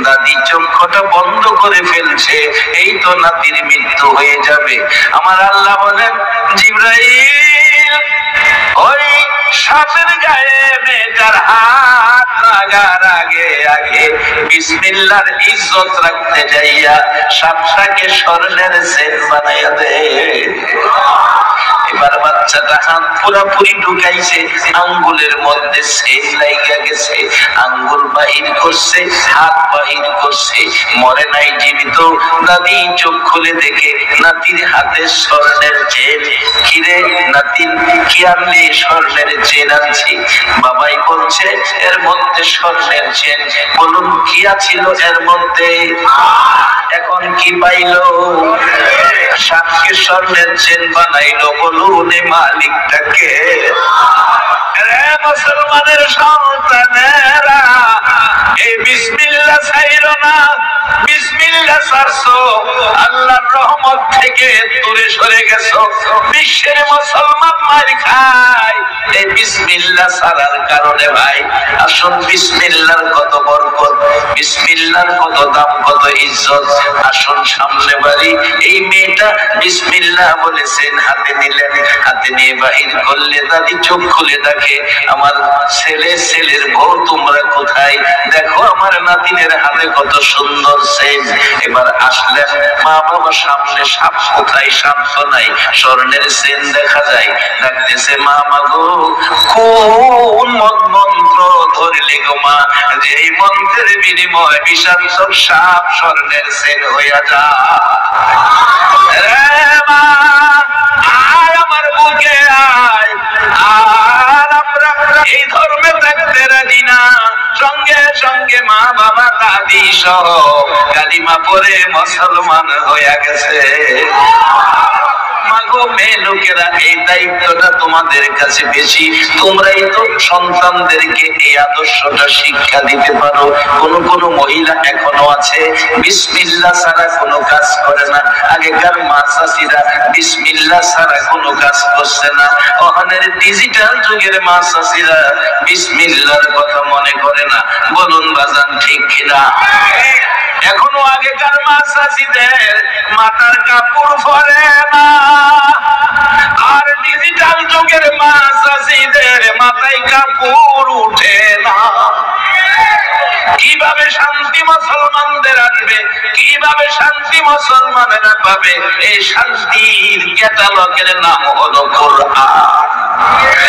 দাদি চক্ষুটা বন্ধ করে ফেলছে। এই তো নাতির মৃত্যু হয়ে যাবে। আমার আল্লাহ বলেন, জিবরাইল, ওই সাপের গায়ে মেয়েটার হাত লাগার আগে আগে বিসমিল্লাহর ইজ্জত রাখতে যাইয়া সাপটাকে স্বর্ণের চেন বানাইয়া দে। এবার বাচ্চাটা হাত পুরাপুরি ঢুকাইছে, আঙ্গুলের মধ্যে চেন লাইগা গেছে। আঙ্গুল বাহির করছে, হাত বাহির করছে, মরে নাই, জীবিত। দাদি চোখ খুলে দেখে নাতির হাতে স্বর্ণের চেন। কিরে নাতি, কি আনলি? স্বর্ণের চেন আনছি। বাবাই বলছে এর মধ্যে স্বর্ণের চেন। বলুন কি আছিল এর মধ্যে? এখন কি পাইলো? সাপকে স্বর্ণের চেন বানাইলো। বলুন এই মালিকটাকে। মুসলমানের সন্তানেরা, এই বিসমিল্লাহ ছাইরো না। বিসমিল্লাহ ছাড়ছো, আল্লাহর রহমত থেকে দূরে সরে গেছো। বিশ্বের মুসলমান মার খায় এই বিসমিল্লাহ ছাড়ার কারণে। ভাই আসুন বিসমিল্লাহর কত বরকত, বিসমিল্লাহর কত দাম, কত ইজ্জত। আসুন সামনে বাড়ি। এই মেয়েটা বিসমিল্লাহ বলেছেন, হাতে নিলেন, হাতে নিয়ে বাহির করলে দাদি চোখ খুলে দেখে আমার ছেলে, ছেলের বউ তোমরা কোথায়? দেখো আমার নাতিনের হাতে কত সুন্দর সেন। এবার আসলেন মা বাবা সামনে, সাপ কোথায়? সাপ তো নাই, স্বর্ণের সেন দেখা যায়। ডাকতেছে মা, মাগো কোন মন্ত্র ধরলে গো মা, যে এই মন্ত্রের বিনিময় বিষাক্ত সাপ স্বর্ণের সেন হইয়া যায়। মা আর আমার বুকে আয়, আর আমরা এই ধর্মে থাকতে রাজি না। সঙ্গে সঙ্গে মা বাবা দাদি সহ কালিমা পড়ে মুসলমান হইয়া গেছে। মাগো মেয়ে লোকেরা, এই দায়িত্বটা তোমাদের কাছে বেশি। তোমরাই তো সন্তানদেরকে এই আদর্শটা শিক্ষা দিতে পারো। কোন কোন মহিলা এখনো আছে বিসমিল্লাহ ছাড়া কোনো কাজ করে না। আগেকার মা চাচিরা বিসমিল্লাহ ছাড়া কোনো কাজ করছে না। ওখানের ডিজিটাল যুগের মা চাচিরা বিসমিল্লাহর কথা মনে করে না। বলুন বাজান, ঠিক কিনা? এখনো আগেকার মা চাচিদের মাথার কাপড় পরে না, আর ডিজিটাল যুগের মা চাচিদের মাথায় কাপড় উঠে না। কিভাবে শান্তি মুসলমানদের আসবে, কিভাবে শান্তি মুসলমানেরা পাবে? এই শান্তির ক্যাটালগের নাম হলো কোরআন।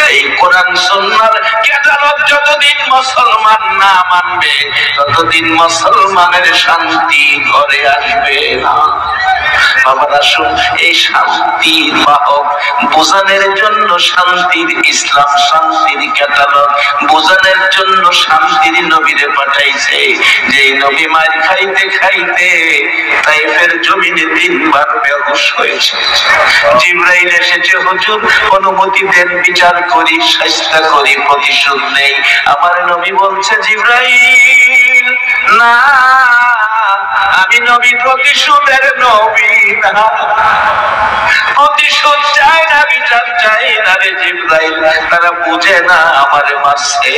এই কোরআন সুন্নাহর ক্যাটালগ যতদিন মুসলমান না মানবে, ততদিন মুসলমানের শান্তি ঘরে আসবে না। বাবার আসুন, এই শান্তির বাহক বোঝানোর জন্য শান্তির ইসলাম, শান্তির ক্যাটালগ বোঝানোর জন্য শান্তির নবীরে পাঠাইছে। যে নবী মার খাইতে খাইতে তাইফের জমিনে 3 বার বেহুশ হয়েছে। জিবরাইল এসেছে, হুজুর অনুমতি দেন, বিচার করি, শাস্তি করি, প্রতিশোধ নেই। আমার নবী বলছে, জিবরাইল না, আমি নবী প্রতিশোধের নবী না, প্রতিশোধ চাই না, বিচার চাই না রে জিবরাইল। তারা বুঝে না আমারে মারছে,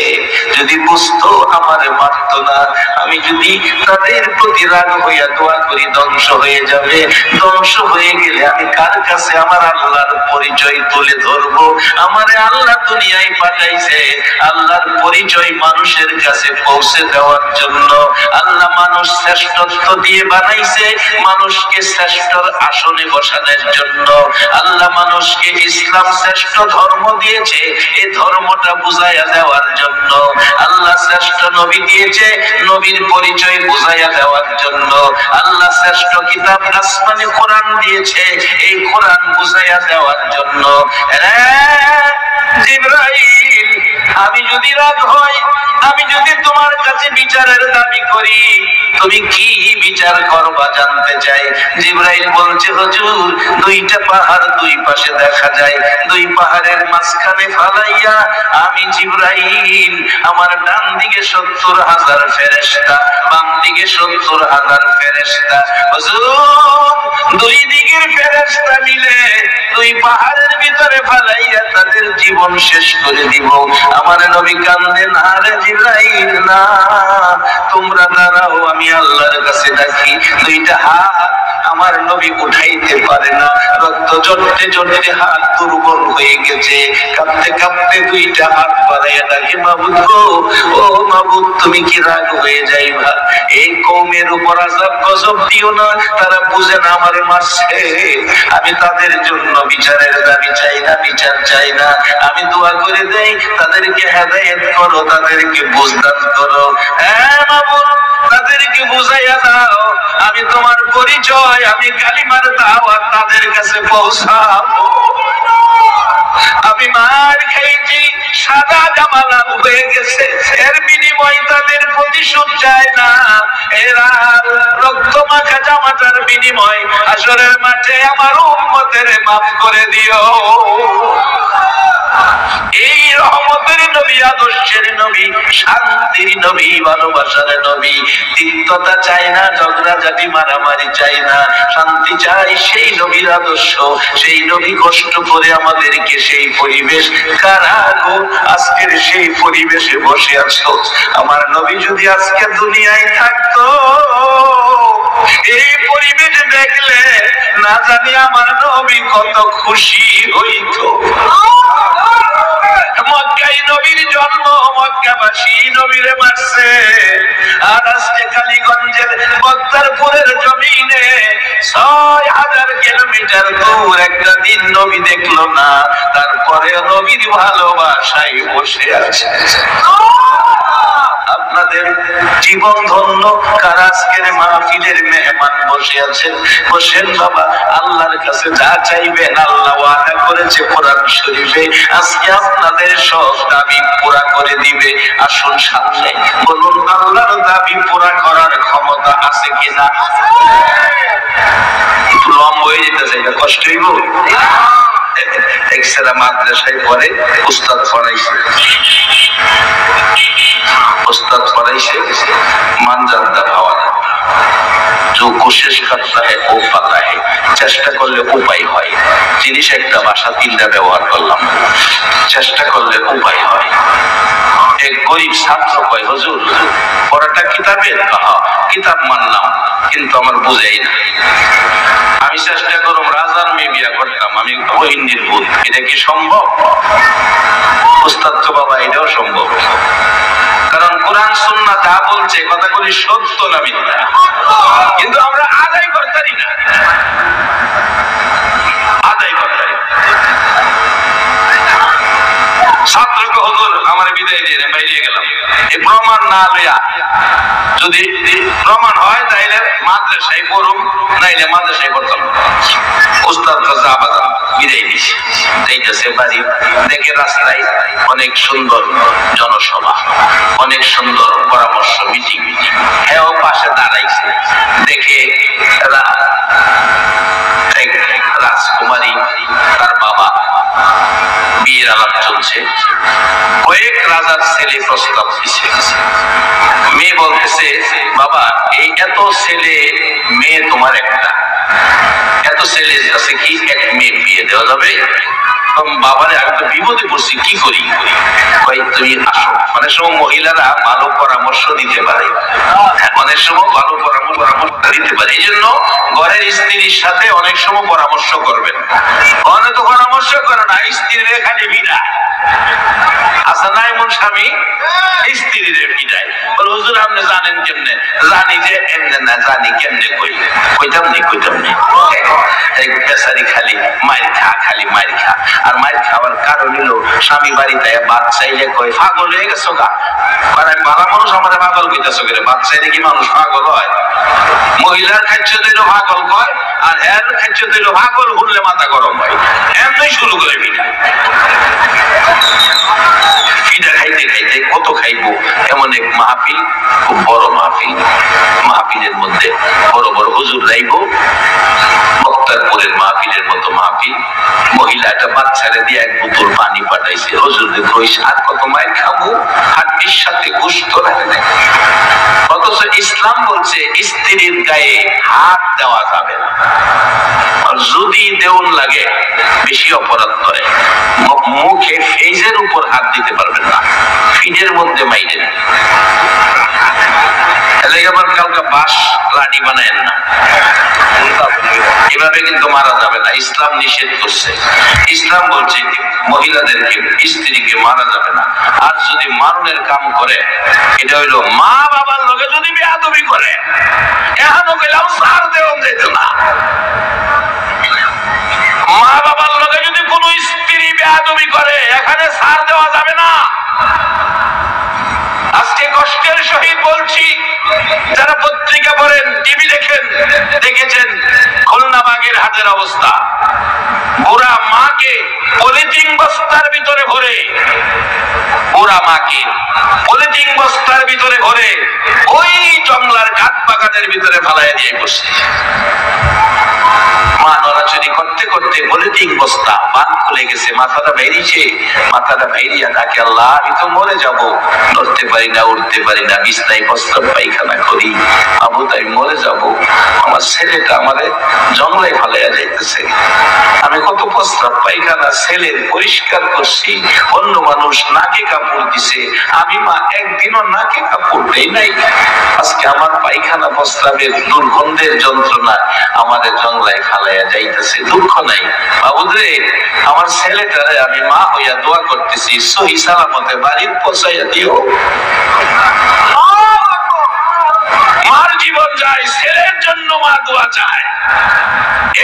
যদি বুঝতো আমারে মারতো না। আমি যদি তাদের প্রতি রাগ হইয়া দোয়া করি, ধ্বংস হয়ে যাবে। ধ্বংস হয়ে গেলে আমি কার কাছে আমার আল্লাহর পরিচয় তুলে ধরবো? আমারে আল্লাহ দুনিয়ায় পাঠাইছে আল্লাহর পরিচয় মানুষের কাছে পৌঁছে দেওয়ার জন্য। আল্লাহ মানুষ শ্রেষ্ঠত্ব দিয়ে বানাইছে, মানুষকে শ্রেষ্ঠর আসনে বসানোর জন্য। আল্লাহ মানুষকে ইসলাম শ্রেষ্ঠ ধর্ম দিয়েছে, এই ধর্মটা বুঝাইয়া দেওয়ার জন্য। আল্লাহ শ্রেষ্ঠ নবী দিয়েছে, নবীর পরিচয় বুঝাইয়া দেওয়ার জন্য। আল্লাহ শ্রেষ্ঠ কিতাব আসমানি কোরআন দিয়েছে, এই কোরআন বুঝাইয়া দেওয়ার জন্য। জিবরাইল, আমি যদি রাগ হয়, আমি যদি তোমার কাছে বিচারের দাবি করি, তুমি কি বিচার করবা জানতে চাই। জিবরাইল বলছে, হুজুর দুইটা পাহাড় দুই পাশে দেখা যায়, দুই পাহাড়ের মাঝখানে ফালাইয়া আমি জিবরাইল আমার ডান দিকে 70,000 ফেরেশতা, বাম দিকে 70,000 ফেরেশতা। হুজুর দুই দিকের ফেরেশতা মিলে দুই পাহাড়ের ভিতরে ফালাইয়া তাদের জীবন শেষ করে দিব। আমার নবী কান্দে, না রে জিবরাইল না, তোমরা দাঁড়াও, আমি আল্লাহর কাছে ডাকি। দুইটা হাত আমার নবী উঠাইতে পারে না, রক্ত জড়তে জড়তে হাত দুর্বল হয়ে গেছে। কাঁপতে কাঁপতে দুইটা হাত বাড়াইয়া ডাকে, মাবুদ গো, ও মাবুদ তুমি কি রাগ হয়ে যাইবা? এই কওমের উপর আযাব গজব দিও না, তারা বুঝে না আমারে মারছে। আমি তাদের জন্য বিচারের দাবি চাই না, বিচার চাই না। আমি দোয়া করে দেই, তাদেরকে হেদায়েত করো, তাদেরকে বুঝদান করো। হ্যাঁ মাবুদ, তাদেরকে বুঝাইয়া দাও আমি তোমার পরিচয়, আমি কালিমার দাওয়াত তাদের কাছে পৌঁছাবো। আমি মার খেয়েছি, সাদা জামা লাল হয়ে গেছে, এর বিনিময় তাদের প্রতিশোধ চায় না। এরা রক্ত মাখা জামাটার বিনিময় হাসরের মাঠে আমার উম্মতের মাফ করে দিও। এই রহমতের নবী, আদর্শের নবী, শান্তির নবী, ভালোবাসার নবী। তিক্ততা চাই না, ঝগড়াঝাটি মারামারি চাই না, শান্তি চাই। সেই নবীর আদর্শ, সেই নবী কষ্ট করে আমাদেরকে সেই পরিবেশ, কারা গো আজকের সেই পরিবেশে বসে আছো। আমার নবী যদি আজকে দুনিয়ায় থাকতো, এই পরিবেশ দেখলে না জানি আমার নবী কত খুশি হইতো। মক্কায় নবীর জন্ম, মক্কাবাসী নবীরে মারছে, আর আজকে কালীগঞ্জের বক্তারপুরের জমিনে ৬,০০০ কিলোমিটার দূর একটা দিন নবী দেখলো না, তারপরে নবীর ভালোবাসায় বসে আছে। আপনাদের জীবন ধন্য। কার আজকের মাহফিলের মেহমান বসে আছেন, বসেন বাবা। আল্লাহর কাছে যা চাইবেন আল্লাহ ওয়াদা করেছে কোরআন শরীফে, আজকে আপনাদের সব দাবি পুরা করে দিবে। আসুন সামনে, বলুন আল্লাহর দাবি পুরা করার ক্ষমতা আছে কিনা? একটু লম্বা হয়ে যেতেছে, এটা কষ্ট হইব। এক্সেরা মাদ্রাসায় পড়ে, উস্তাদ পড়াইছে, उस्ताद पढ़ाई से मान जाता हवा जो कोशिश करता है वो पाता है, চেষ্টা করলে উপায় হয়। জিনিস একটা ভাষা তিনটা ব্যবহার করলাম, চেষ্টা করলে উপায় হয়। এক গরিব ছাত্র কয়, হুজুর পড়াটা কিতাবের? কিতাব মানলাম, কিন্তু আমার বুঝাই না। আমি চেষ্টা করলাম রাজার মেয়ে বিয়া করতাম, আমি রোহিঙ্গির ভূত, এটা কি সম্ভব? উস্তাদ তো বাবা এটাও সম্ভব, কারণ কোরআন সুন্নাহ যা বলছে কথাগুলি সত্য না মিথ্যা, কিন্তু আমরা আদায় করতারি না, আদায় করতারি। ছাত্রকে হুজুর আমার বিদায় দিয়ে বাইরে গেলাম, এই প্রমাণ না লইয়া যদি প্রমাণ হয় তাইলে মাদ্রাসায় পড়ুম, নাইলে মাদ্রাসায় পড়তাম। উস্তাদ কাছে আবাদান বিদায় দিছি, যাইতেছে বাড়ি, দেখে রাস্তায় অনেক সুন্দর জনসভা, অনেক সুন্দর পরামর্শ মিটিং। হ্যাঁ, পাশে দাঁড়াইছে, দেখে রাজকুমারী তার বাবা, বিয়ের আলাপ চলছে। কয়েক রাজার ছেলে প্রস্তাব দিছে। মেয়ে বলতেছে, বাবা এই এত ছেলে মেয়ে তোমার একটা, এত ছেলে আছে কি এক মেয়ে বিয়ে দেওয়া যাবে? বাবারে আমি তো বিপদে পড়ছি, কি করি? তুমি আসো। অনেক সময় মহিলারা ভালো পরামর্শ দিতে পারে, অনেক সময় ভালো পরামর্শ দিতে পারে। এই জন্য ঘরের স্ত্রীর সাথে অনেক সময় পরামর্শ করবেন। অনেক তো পরামর্শ করে না, স্ত্রীর খালি বিদা আচ্ছা না, এমন স্বামী স্ত্রীর বিদায় বলে, হুজুর আপনি জানেন কেমনে? জানি যে এমনি না, জানি কেমনে কইতাম নি বেচারি খালি মায়ের খা, খালি মায়ের খা। আর মায়ের খাওয়ার কারণ হলো স্বামী বাড়িতে বাচ্চাইলে কয় পাগল হয়ে গেছো গা। আমি ভালো মানুষ, আমার পাগল কইতেছো কেন? বাচ্চাইলে কি মানুষ পাগল হয়? মহিলার খাচ্ছ দিল পাগল কয়, আর এর খাচ্ছ দিল পাগল ঘুরলে মাথা গরম হয়। এমনি শুরু করে ফিডা খাইতে খাইতে কত খাইবো। এমন এক মাহফিল, খুব বড় মাহফিল, মাহফিলের মধ্যে বড় বড় হুজুর যাইবো, বক্তারপুরের মাহফিলের মতো মাহফিল। মহিলা একটা বাচ্চারে দিয়ে এক বোতল পানি পাঠাইছে, হুজুর কইছে আর কত মায়ের খাবো, হাড্ডির সাথে গোশত রাখে না। অথচ ইসলাম বলছে স্ত্রীর গায়ে হাত দেওয়া যাবে না, যদি দেউন লাগে বেশি অপরাধ করে। মুখে ফেজের উপর হাত দিতে পারবেন না, ফিজের মধ্যে মাইরেন। আবার কাউকে বাস লাঠি বানায়েন না, এভাবে কিন্তু মারা যাবে না, ইসলাম নিষেধ করছে। ইসলাম বলছে মহিলাদেরকে, স্ত্রীকে মারা যাবে না। আর যদি মারণের কাম করে, এটা হইলো মা বাবার লোকে যদি বেয়াদবি করে, এখনো গেলাম সার দেওয়া যেত না। মা বাবার লোকে যদি কোন স্ত্রী বেয়াদবি করে, এখানে সার দেওয়া যাবে না। আজকে কষ্টের সহিত বলছি, যারা পত্রিকা পড়েন, টিভি দেখেন, দেখেছেন খুলনা বাগের হাটের অবস্থা। বুড়া মাকে পলিথিন বস্তার ভিতরে ভরে, বুড়া মাকে পলিথিন বস্তার বাসার ভিতরে ঘরে ওই জঙ্গলার কাঠ বাগানের ভিতরে ফালাইয়া দিয়ে বসছে। মা নড়াচড়ি করতে করতে পলিথিন বস্তা বান খুলে গেছে, মাথাটা বেরিয়েছে, মাথাটা বেরিয়ে ডাকে আল্লাহ আমি তো মরে যাব, নড়তে পারি না, উঠতে পারি না, বিছনায় প্রস্রাব পায়খানা করি, আবু তাই মরে যাব, আমার ছেলেটা আমারে জঙ্গলায় ফালাইয়া যাইতেছে, আমি কত প্রস্রাব পায়খানা ছেলের পরিষ্কার করছি, অন্য মানুষ নাকে কাপড় দিছে, আমি মা একদিনও নাকে কাপড় দেই নাই, আজকে আমার পায়খানা প্রস্রাবের দুর্গন্ধের যন্ত্রণা আমাদের জঙ্গলায় ফালাইয়া যাইতেছে, দুঃখ নাই বাবুরে, আমার ছেলেটারে আমি মা হইয়া দোয়া করতেছি সহি সালামতে বাড়ির পৌঁছাইয়া দিও। মার জীবন যায়, ছেলের জন্য মা দোয়া চায়।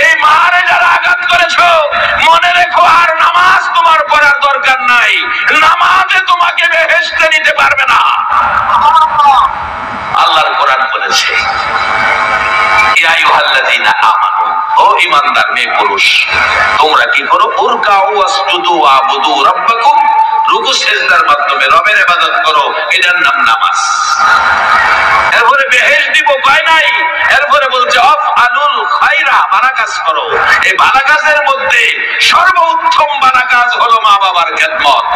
এই মারে যারা আঘাত করেছো মনে রেখো আর নামাজ তোমার পড়ার দরকার নাই, নামাজে তোমাকে বেহেশতে নিতে পারবে না। আল্লাহর কোরআন বলেছে ইয়া আইয়ুহাল্লাযীনা আমানু, ও ঈমানদার মেয়ে পুরুষ তোমরা কি করো, উরকাউ ওয়াসজুদু ওয়াবুদু রাব্বাকুম, রুকু সিজদার মাধ্যমে রবের ইবাদত করো, এটার নাম নামাজ। এরপরে বেহেশ দিব কয় নাই, এরপরে বলছে আফআলুল খায়রা, ভালো কাজ করো। এই ভালো কাজের মধ্যে সর্বোত্তম ভালো কাজ হলো মা বাবার খেদমত।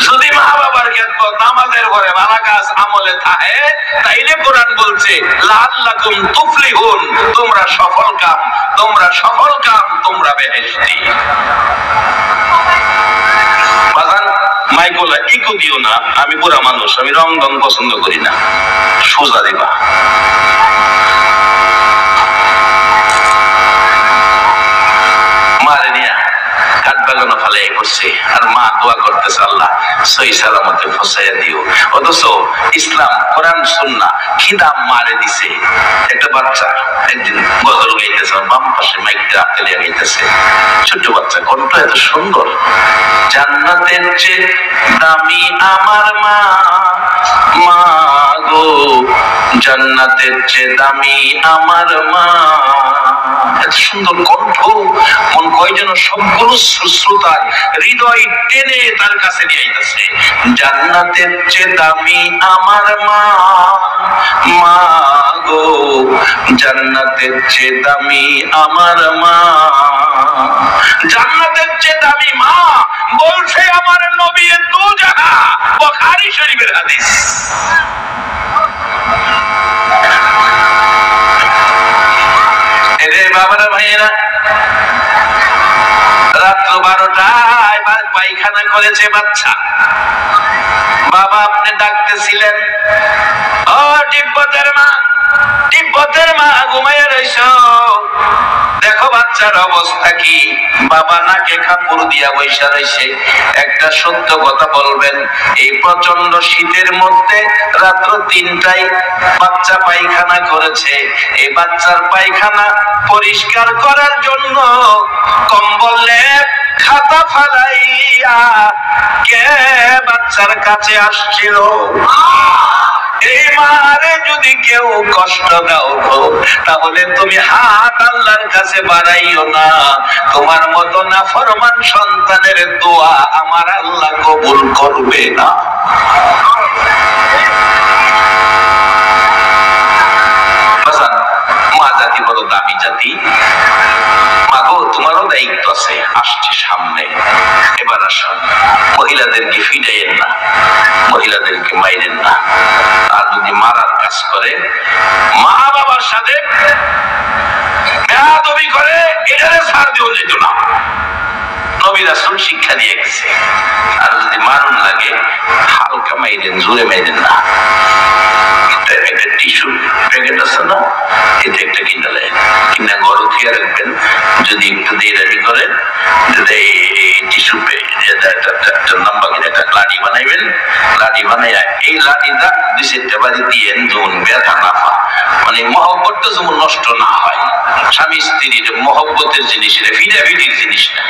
যদি মা বাবার খেদমত নামাজের ঘরে ভালো কাজ আমলে থাকে তাইলে কোরআন বলছে লাআল্লাকুম তুফলিহুন, তোমরা সফল কাম, তোমরা সফল কাম, তোমরা বেহেশতি। বাজান মাইকোলা ইকো দিও না, আমি বুড়া মানুষ, আমি রং রং পছন্দ করি না, সোজা দিবা। মারে নিয়া কাঠ বাগানো ফালাই করছে আর মা দোয়া করতেছে আল্লাহ সহি সালামতে ফসাইয়া দিও। অথচ ইসলাম কোরআন সুন্নাহ খিদাম মারে দিছে। একটা বাচ্চা একদিন গজল গাইতেছে, বাম পাশে মাইকটা হাতে নিয়ে গাইতেছে, ছোট্ট বাচ্চা, কণ্ঠ এত সুন্দর, জান্নাতের চেয়ে দামি আমার মা, মা গো জান্নাতের চেয়ে দামি আমার মা, এত সুন্দর কণ্ঠ, মন কয় যেন সবগুলো শ্রোতার হৃদয় টেনে তার কাছে নিয়ে আইতেছে। জান্নাতের চেয়ে দামি আমার মা, মা গো জান্নাতের চেয়ে দামি আমার মা, জান্নাতের চেয়ে দামি মা বলছে আমার নবী দু জায়গা, বুখারী শরীফের হাদিস। এরে বাবারা ভাইয়েরা, রাত্র 12টায় পায়খানা করেছে বাচ্চা, বাবা আপনি ডাকতেছিলেন, ও তিব্বতের মা, তিব্বতের মা ঘুমাইয়া রইছ, দেখো বাচ্চার অবস্থা কি, বাবা নাকে কাপড় দিয়া বইসা রইছে। একটা সত্য কথা বলবেন, এই প্রচন্ড শীতের মধ্যে রাত্র 3টায় বাচ্চা পায়খানা করেছে, এই বাচ্চার পায়খানা পরিষ্কার করার জন্য কম্বল লেপ খাতা ফালাইয়া কে বাচ্চার কাছে আসছিল? এই মারে যদি কেউ কষ্ট দাও তাহলে তুমি হাত আল্লাহর কাছে বাড়াইও না, তোমার মতো নাফরমান সন্তানের দোয়া আমার আল্লাহ কবুল করবে না। মা জাতি বড় দামি জাতি, মাগো তোমারও দায়িত্ব আছে, আসছে সামনে, এবার আসুন, মহিলাদেরকে ফিরাইয়েন না, মহিলাদেরকে মাইরেন না, আর যদি মারার কাজ করে মা বাবার সাথে বেয়াদবি করে এটারে ছাড় দিও যেত না, নবী রাসূল শিক্ষা দিয়ে গেছে। আর যদি মারুন লাগে হালকা মাইরেন, জোরে মাইরেন না। একটা টিস্যু প্যাকেট আছে না, এটা একটা কিনে নেন, কিনা গরম খেয়ে রাখবেন, যদি একটু দেরি করেন টিস্যু একটা লম্বা কিনে একটা লাঠি বানাইবেন, লাঠি বানাইয়া এই লাঠিটা 2-4টা বাড়ি দিয়ে যেমন ব্যথা না পায়, মানে মহব্বতটা যেমন নষ্ট না হয়, স্বামী স্ত্রীর মহব্বতের জিনিস, এটা ফিটাফিটির জিনিস না।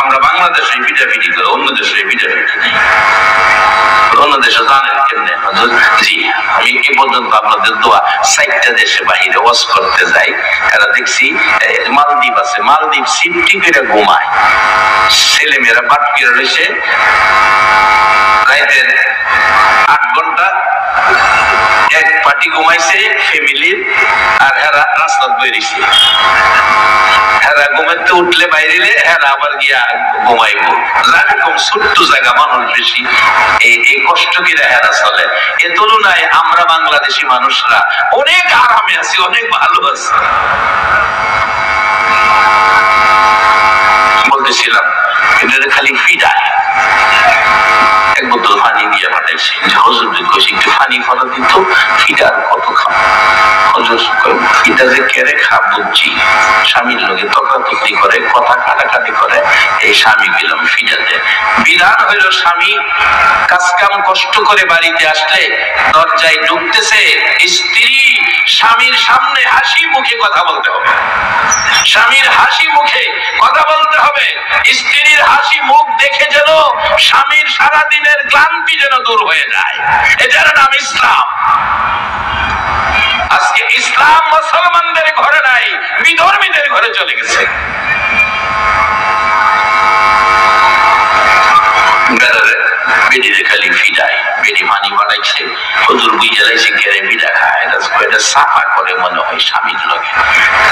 আমরা বাংলাদেশে ফিটাফিটি করে, অন্য দেশে ফিটাফিটি নেই, অন্য দেশে জানেন কেমনে? জি, আমি এই পর্যন্ত আপনাদের দোয়া 4টা দেশে বাহিরে ওয়াজ করতে যাই, এরা দেখছি দেখছি মালদ্বীপ আছে, মালদ্বীপ সিফটি করে ঘুমায়, ছেলে মেয়েরা বাট করে রয়েছে রাইতের 8 ঘন্টা এক পার্টি ঘুমাইছে ফ্যামিলির, আর এরা রাস্তা বেরিয়েছে। এরা ঘুমাইতে উঠলে বাইরে এরা আবার গিয়া ঘুমাইব। এরকম ছোট্ট জায়গা মানুষ বেশি, এই কষ্ট কিরা এরা চলে। এ তুলনায় আমরা বাংলাদেশি মানুষরা অনেক আরামে আছি, অনেক ভালো আছি। বলতেছিলাম এটা খালি ফিডায় এক বোতল পানি দিয়ে পাঠাইছে, হজুর একটু পানি ফলা দিত, ফিডার কত খাম ফিটা যে কেড়ে খা বুঝছি, স্বামীর লোকে তকাতকি করে, কথা কাটাকাটি করে, এই স্বামী পেলাম ফিটাতে। বিধান হইল স্বামী কাজ কাম কষ্ট করে বাড়িতে আসলে দরজায় ঢুকতেছে, স্ত্রী স্বামীর সামনে হাসি মুখে কথা বলতে হবে, স্বামীর হাসি মুখে কথা বলতে হবে। স্ত্রীর হাসি মুখ দেখে যেন স্বামীর সারাদিনের ক্লান্তি যেন দূর হয়ে যায়, এটার নাম ইসলাম। আজকে ইসলাম মুসলমানদের ঘরে নাই, বিধর্মীদের ঘরে চলে গেছে। বেডিরে খালি ফিডায়, বেডি পানি বানাইছে, হুজুর বুঝে জ্বালাইছে গেরে বিড়া খায়, এটা সাফা করে মনে হয় স্বামীর লোকে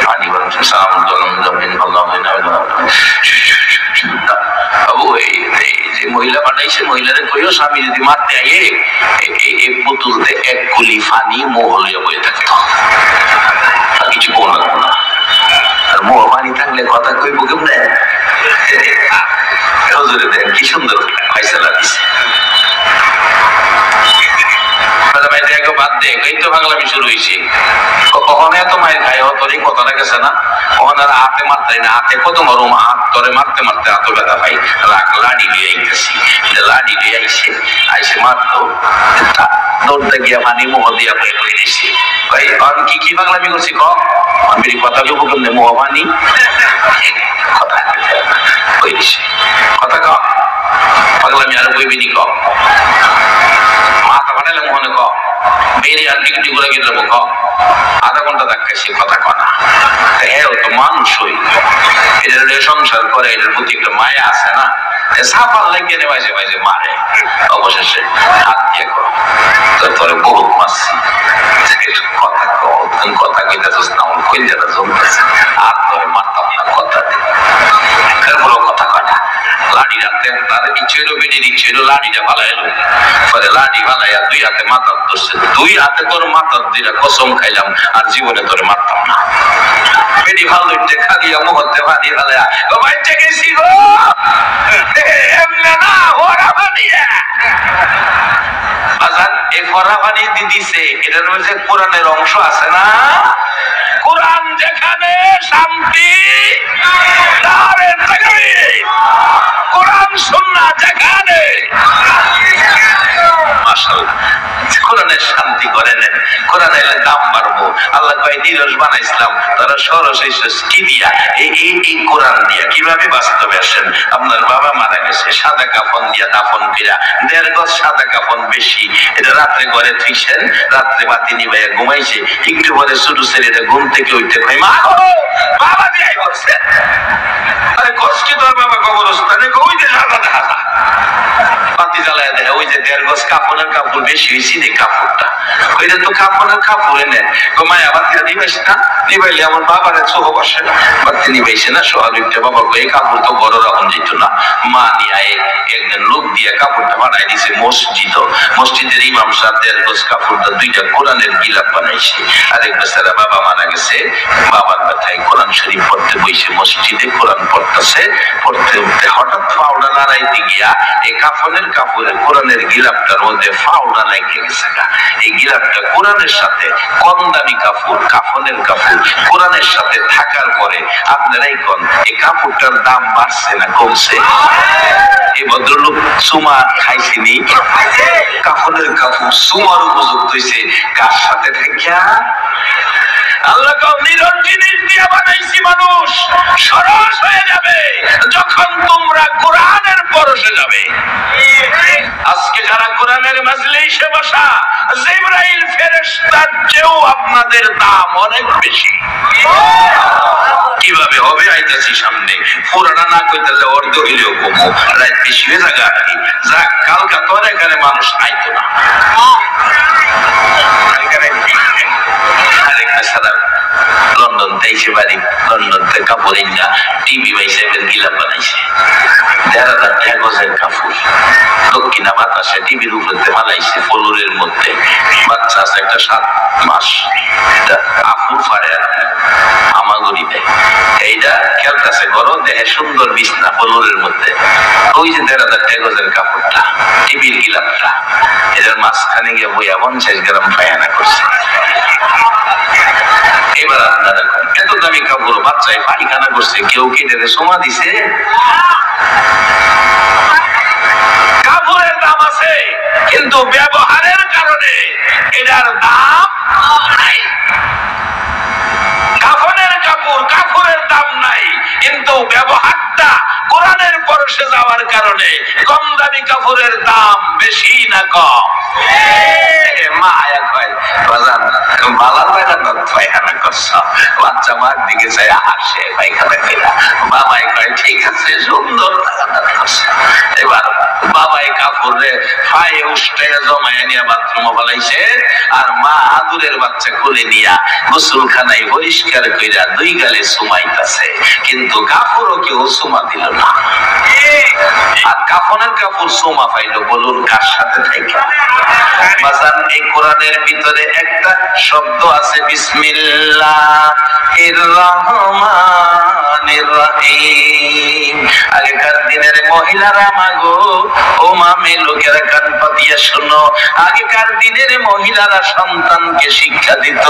পানি বানাচ্ছে। সালাম যে মহিলা বানাইছে, মহিলাদের কইও স্বামী যদি মারতে আগে এই বোতলতে 1 গুলি পানি মোহ হইয়া বয়ে থাকতো, কিছু কোন লাগবো না। আর মোহ পানি থাকলে কথা কইব কেমনে? হুজুরে দেন কি সুন্দর ফয়সালা দিছে। বাদ দে, এই তো বাংলামি শুরু হয়েছে। কখন এত মায়ের খাই তোর এই কথাটা গেছে না, কখন আর হাতে মারতে না, হাতে কত মরম, হাত তোরে মারতে মারতে হাত ব্যথা পাই, লাডি দিয়ে আইতেছি, লাডি দিয়ে আইসে আইসে মারতো, দৌড়তে গিয়া পানি মোহ দিয়া করে দিছি। ভাই কি কি বাংলামি করছি ক আমি কথা কেউ কেমনে মোহ পানি কথা কই দিছি, কথা ক পাগলামি আর কইবিনি ক, মাথা বানাইলে মোহনে ক, বেরিয়ে আর ডিগ্রি করে গেলে ক, আধা ঘন্টা দেখাইছি কথা কনা। হ্যাঁ তো মানুষ হই, এটার সংসার করে, এটার প্রতি একটা মায়া আছে না, সাফার লাগিয়ে মাঝে মাঝে মারে, অবশেষে হাত দিয়ে করো তারপরে বহুত মারছি। কথা কথা কইতেছিস না, আমার কই যেটা জমতেছে, হাত ধরে মারতাম না, কথা দিয়ে তারপরে কথা কাটা লাঠি রাখতে তাদের ইচ্ছে হইলো, বেরিয়ে ইচ্ছে হইলো লাঠিটা ভালো এলো, পরে লাঠি ভালাইয়া 2 হাতে মাথার ধরছে, 2 হাতে তোর মাথার দিরা কসম খাইলাম আর জীবনে তোরে মারতাম না। বেটি ভালো দেখা দিয়া মুহূর্তে পানি ভালাইয়া বাচ্চা গেছি গো এমনে না ওরা বানিয়ে আজান এই ফরা পানি দিছে, এটার মধ্যে কোরআনের অংশ আছে না, কোরআন যেখানে শান্তি, কোরআন সুন্নাহ যেখানে, মাশাআল্লাহ কোরআনের শান্তি করে নেন, কোরআনের দাম বাড়বো। আল্লাহ কয় নিরস বানাইছিলাম, তারা সরস কি দিয়া এই কোরআন দিয়া কিভাবে বাস্তবে আসেন। আপনার বাবা মারা গেছে, সাদা কাফন দিয়া দাফন কইরা 1.5 গজ সাদা কাফন বেশি, এটা রাত্রে ঘরে থুইছেন, রাত্রে বাতি নিবাইয়া ঘুমাইছে, একটু পরে ছোট ছেলেটা ঘুম থেকে উঠতে কয় মা বাবা দিয়ে বলছে, আরে কষ্ট তোর বাবা কবরস্থানে কই যে সাদা দেখা বাতি জ্বালায় দেয়, ওই যে 1.5 গজ কাপড়ের কাপড় বেশি হয়েছি রে কাপড়টা, ওইটা তো কাপড়ের কাপড় এনে মায়া বাতি নিবাইস না, নিবাইলে আমার বাবার চোখ বসে না, বাতি নিবাইছে না, সোহাগিটা বাবা এই কাপড় তো বড় রকম যেত না, মা নিয়ে একজন লোক দিয়ে কাপড়টা বানাই দিছে মসজিদ, মসজিদের ইমাম সাহেব 1.5 গজ কাপড়টা 2টা কোরআনের গিলাপ বানাইছে। আরেক বেচারা বাবা মারা গেছে, বাবার ব্যথায় কোরআন শরীফ পড়তে বইছে, মসজিদে কোরআন পড়তেছে, পড়তে উঠতে হঠাৎ ফাউডা লড়াইতে গিয়া এই কাফনের কাপড়ের কোরআনের গিলাপটার মধ্যে ফাউডা লাগিয়ে গেছে। এই গিলাপটা কোরআনের সাথে, কম দামি কাপড়, কাফনের কাপড় কোরআনের সাথে থাকার পরে আপনারাই কোন এই কাপড়টার দাম বাড়ছে না কমছে? এই ভদ্রলোক চুমা খাইছিনি, কাফনের কাপড় চুমার উপযুক্ত হয়েছে কার সাথে থাকিয়া? আল্লাহ নিরঞ্জিত জিনিস দিয়ে বানাইছি মানুষ, সরস হয়ে যাবে যখন তোমরা কোরআনের পরশে যাবে। আজকে যারা কোরআনের মাজলিসে বসা, জিবরাইল ফেরেশতার চেয়েও আপনাদের দাম অনেক বেশি। কিভাবে হবে আইতাছি সামনে, পুরানা না কইতালে অর্ধ হইলেও কমো, রাত বেশি হয়ে থাকা আর কি। যা কালকা তোর এখানে মানুষ আইতো না। আরেকটা সাদা লন্ডন থেকে বাড়ি, লন্ডন থেকে কাপড় ইন্ডা টিভি বাইসে গিলাপ বানাইছে, ১,৫০০ গজের কাপড় দক্ষিণা বাতাসে টিভির উপরে মালাইছে ফলুরের মধ্যে। বাচ্চা আছে একটা ৭ মাস, আফুর ফারে আমাগুড়ি দেয়। এইটা খেলতেছে ঘর, দেখে সুন্দর বিছনা ফলুরের মধ্যে। ওই যে ১,৫০০ গজের কাপড়টা, টিভির গিলাপটা, এদের মাঝখানে গিয়ে বইয়া ৫০ গ্রাম পায়খানা করছে। এবার আপনারা এত দামি কাপড় বাচ্চায় পায়খানা করছে, কেউ কি এটাকে সোমা দিছে? কাপড়ের দাম আছে, কিন্তু ব্যবহারের কারণে এটার দাম নাই। কাফনের কাপড়, কাপড়ের দাম নাই, কিন্তু ব্যবহারটা কোরআনের পরশে যাওয়ার কারণে কম দামি কাপড়ের দাম বেশি না কম? মা আয়া কয়, বাজান বালার পায়খানা পায়খানা করছ, বাচ্চা মার দিকে চাই হাসে পায়খানা খেলা। বাবাই কয় ঠিক আছে, সুন্দর পায়খানা করছ। এবার বাবাই কাপড়ে পায়ে উষ্ঠে জমায় নিয়ে বাথরুমে ফেলাইছে, আর মা আদুরের বাচ্চা কোলে নিয়া গোসলখানায় পরিষ্কার কইরা ২ গালে সুমাইতাছে, কিন্তু কাপড়ও কেউ সুমা দিল না। আর কাফনের কাপড় সোমা পাইলো, বলুন কার সাথে থেকে? বাজান এই কোরআনের ভিতরে একটা শব্দ আছে, বিসমিল্লাহির রহমানির রহিম। আগেকার দিনের মহিলারা মাগো, ও মামে লোকেরা কান পাতিয়া শোনো, আগেকার দিনের মহিলারা সন্তানকে শিক্ষা দিত,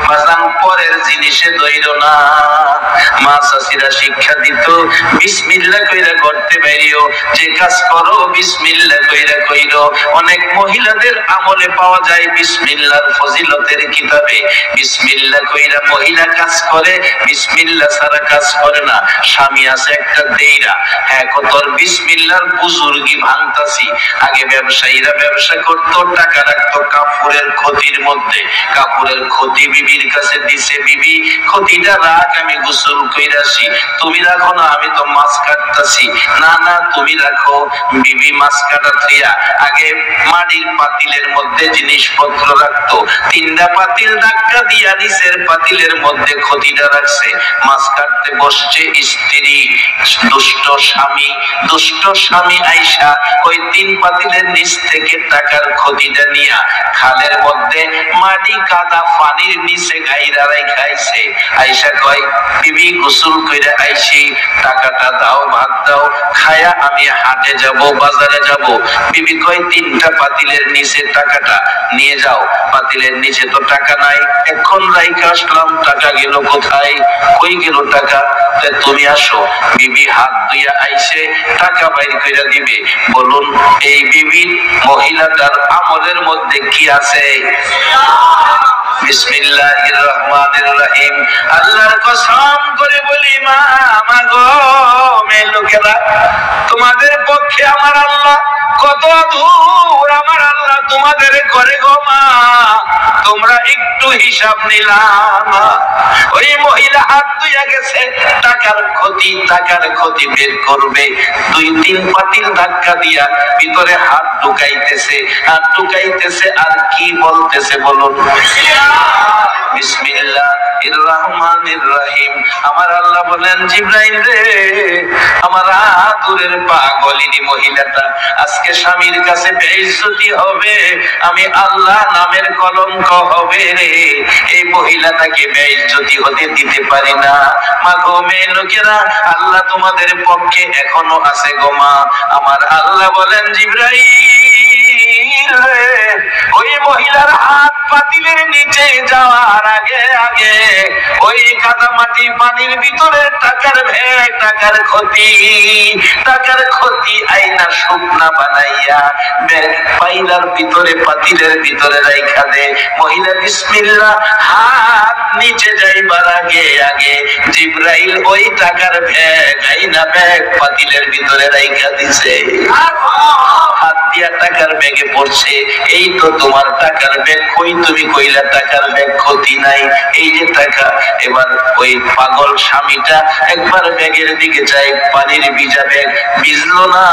বাজান পরের জিনিসে দইল না। মা চাচিরা শিক্ষা দিত, বিসমিল্লাহ কইরা করতে পারিও, যে কাজ করো বিসমিল্লাহ কইরা কইরো। অনেক মহিলাদের আমলে পাওয়া যায় বিসমিল্লাহর ফজিলতের কিতাবে, বিসমিল্লাহ কইরা মহিলা কাজ করে, বিসমিল্লাহ ছাড়া কাজ করে না। স্বামী আছে একটা দেইরা, হ্যাঁ কতর বিসমিল্লাহর বুজুর্গি ভাঙতাছি। আগে ব্যবসায়ীরা ব্যবসা করতো, টাকা রাখতো কাপড়ের ক্ষতির মধ্যে, কাপড়ের ক্ষতি বিবির কাছে দিছে, বিবি ক্ষতিটা রাখ, আমি গোসল কইরাছি। তুমি রাখো না, আমি তো মাছ কাটতাছি। না না তুমি রাখো। বিবি মাছ কাটা থইয়া আগে মাটির পাতিলের মধ্যে জিনিসপত্র রাখতো, 3টা পাতিল ধাক্কা দিয়া নিচের পাতিলের মধ্যে ক্ষতিটা রাখছে। মাছ কাটতে বসছে স্ত্রী, দুষ্ট স্বামী আইসা ওই 3 পাতিলের নিচ থেকে টাকার ক্ষতিটা নিয়া খালের মধ্যে মাটি কাদা পানির নিচে গাইরা রাখাইছে। আইসা কয়, বিবি গোসল কইরা আইছি, টাকাটা দাও, ভাত দাও, খায়া আমি হাটে যাব, বাজারে যাব। বিবি কয়, 3টা পাতিলের নিচে টাকাটা নিয়ে যাও। পাতিলের নিচে তো টাকা নাই, এখন রাইখা আসলাম, টাকা গেল কোথায়? কই গেল টাকা? তুমি আসো। বিবি হাত ধুইয়া আইছে, টাকা বাইর কইরা দিবে। বলুন এই বিবির মহিলাটার আমলের মধ্যে কি আছে? বিসমিল্লাহির রহমানির রহিম। আল্লাহর কসম করে বলি, মা গো মেয়ে লোকেরা, তোমাদের পক্ষে আমার আল্লাহ কত দূর, আমার আল্লাহ তোমাদের করে গো মা, তোমরা একটু হিসাব নিলাম। ওই মহিলা হাত ধুইয়া গেছে, টাকার ক্ষতি বের করবে, 2-3 পাতিল ধাক্কা দিয়া ভিতরে হাত ঢুকাইতেছে, আর কি বলতেছে বলুন? বিসমিল্লাহির রহমানির রহিম। আমার আল্লাহ বলেন, জিবরাইল রে, আমার আদুরের পাগলিনী মহিলাটা আজকে স্বামীর কাছে বেইজ্জতি হবে, আমি আল্লাহ নামের কলঙ্ক হবে রে। এই মহিলাটাকে বেইজ্জতি হতে দিতে পারি না। মা গো মেয়ে লোকেরা, আল্লাহ তোমাদের পক্ষে এখনো আছে গো মা। আমার আল্লাহ বলেন, জিবরাইল ওই মহিলার হাত পাতিলের নিচে যাওয়ার আগে আগে ওই কাদামাটি পানির ভিতরে টাকার ভেগ, টাকার ক্ষতি আইনা শুকনা বানাইয়া ব্যাগ পাইলার ভিতরে পাতিলের ভিতরে রাইখা দে। মহিলা বিসমিল্লাহ হাত নিচে যাইবার আগে আগে জিবরাইল ওই টাকার ভ্যাগ আইনা ব্যাগ পাতিলের ভিতরে রাইখা দিছে। হাত দিয়া টাকার ব্যাগে পড়ছে, এই তো তোমার টাকার ব্যাগ। কই তুমি কইলা টাকার ব্যাগ ক্ষতি নাই, এই যে টাকা। এবার ওই পাগল স্বামীটা একবার ব্যাগের দিকে চাই, পানির ভিজা ব্যাগ ভিজলো না।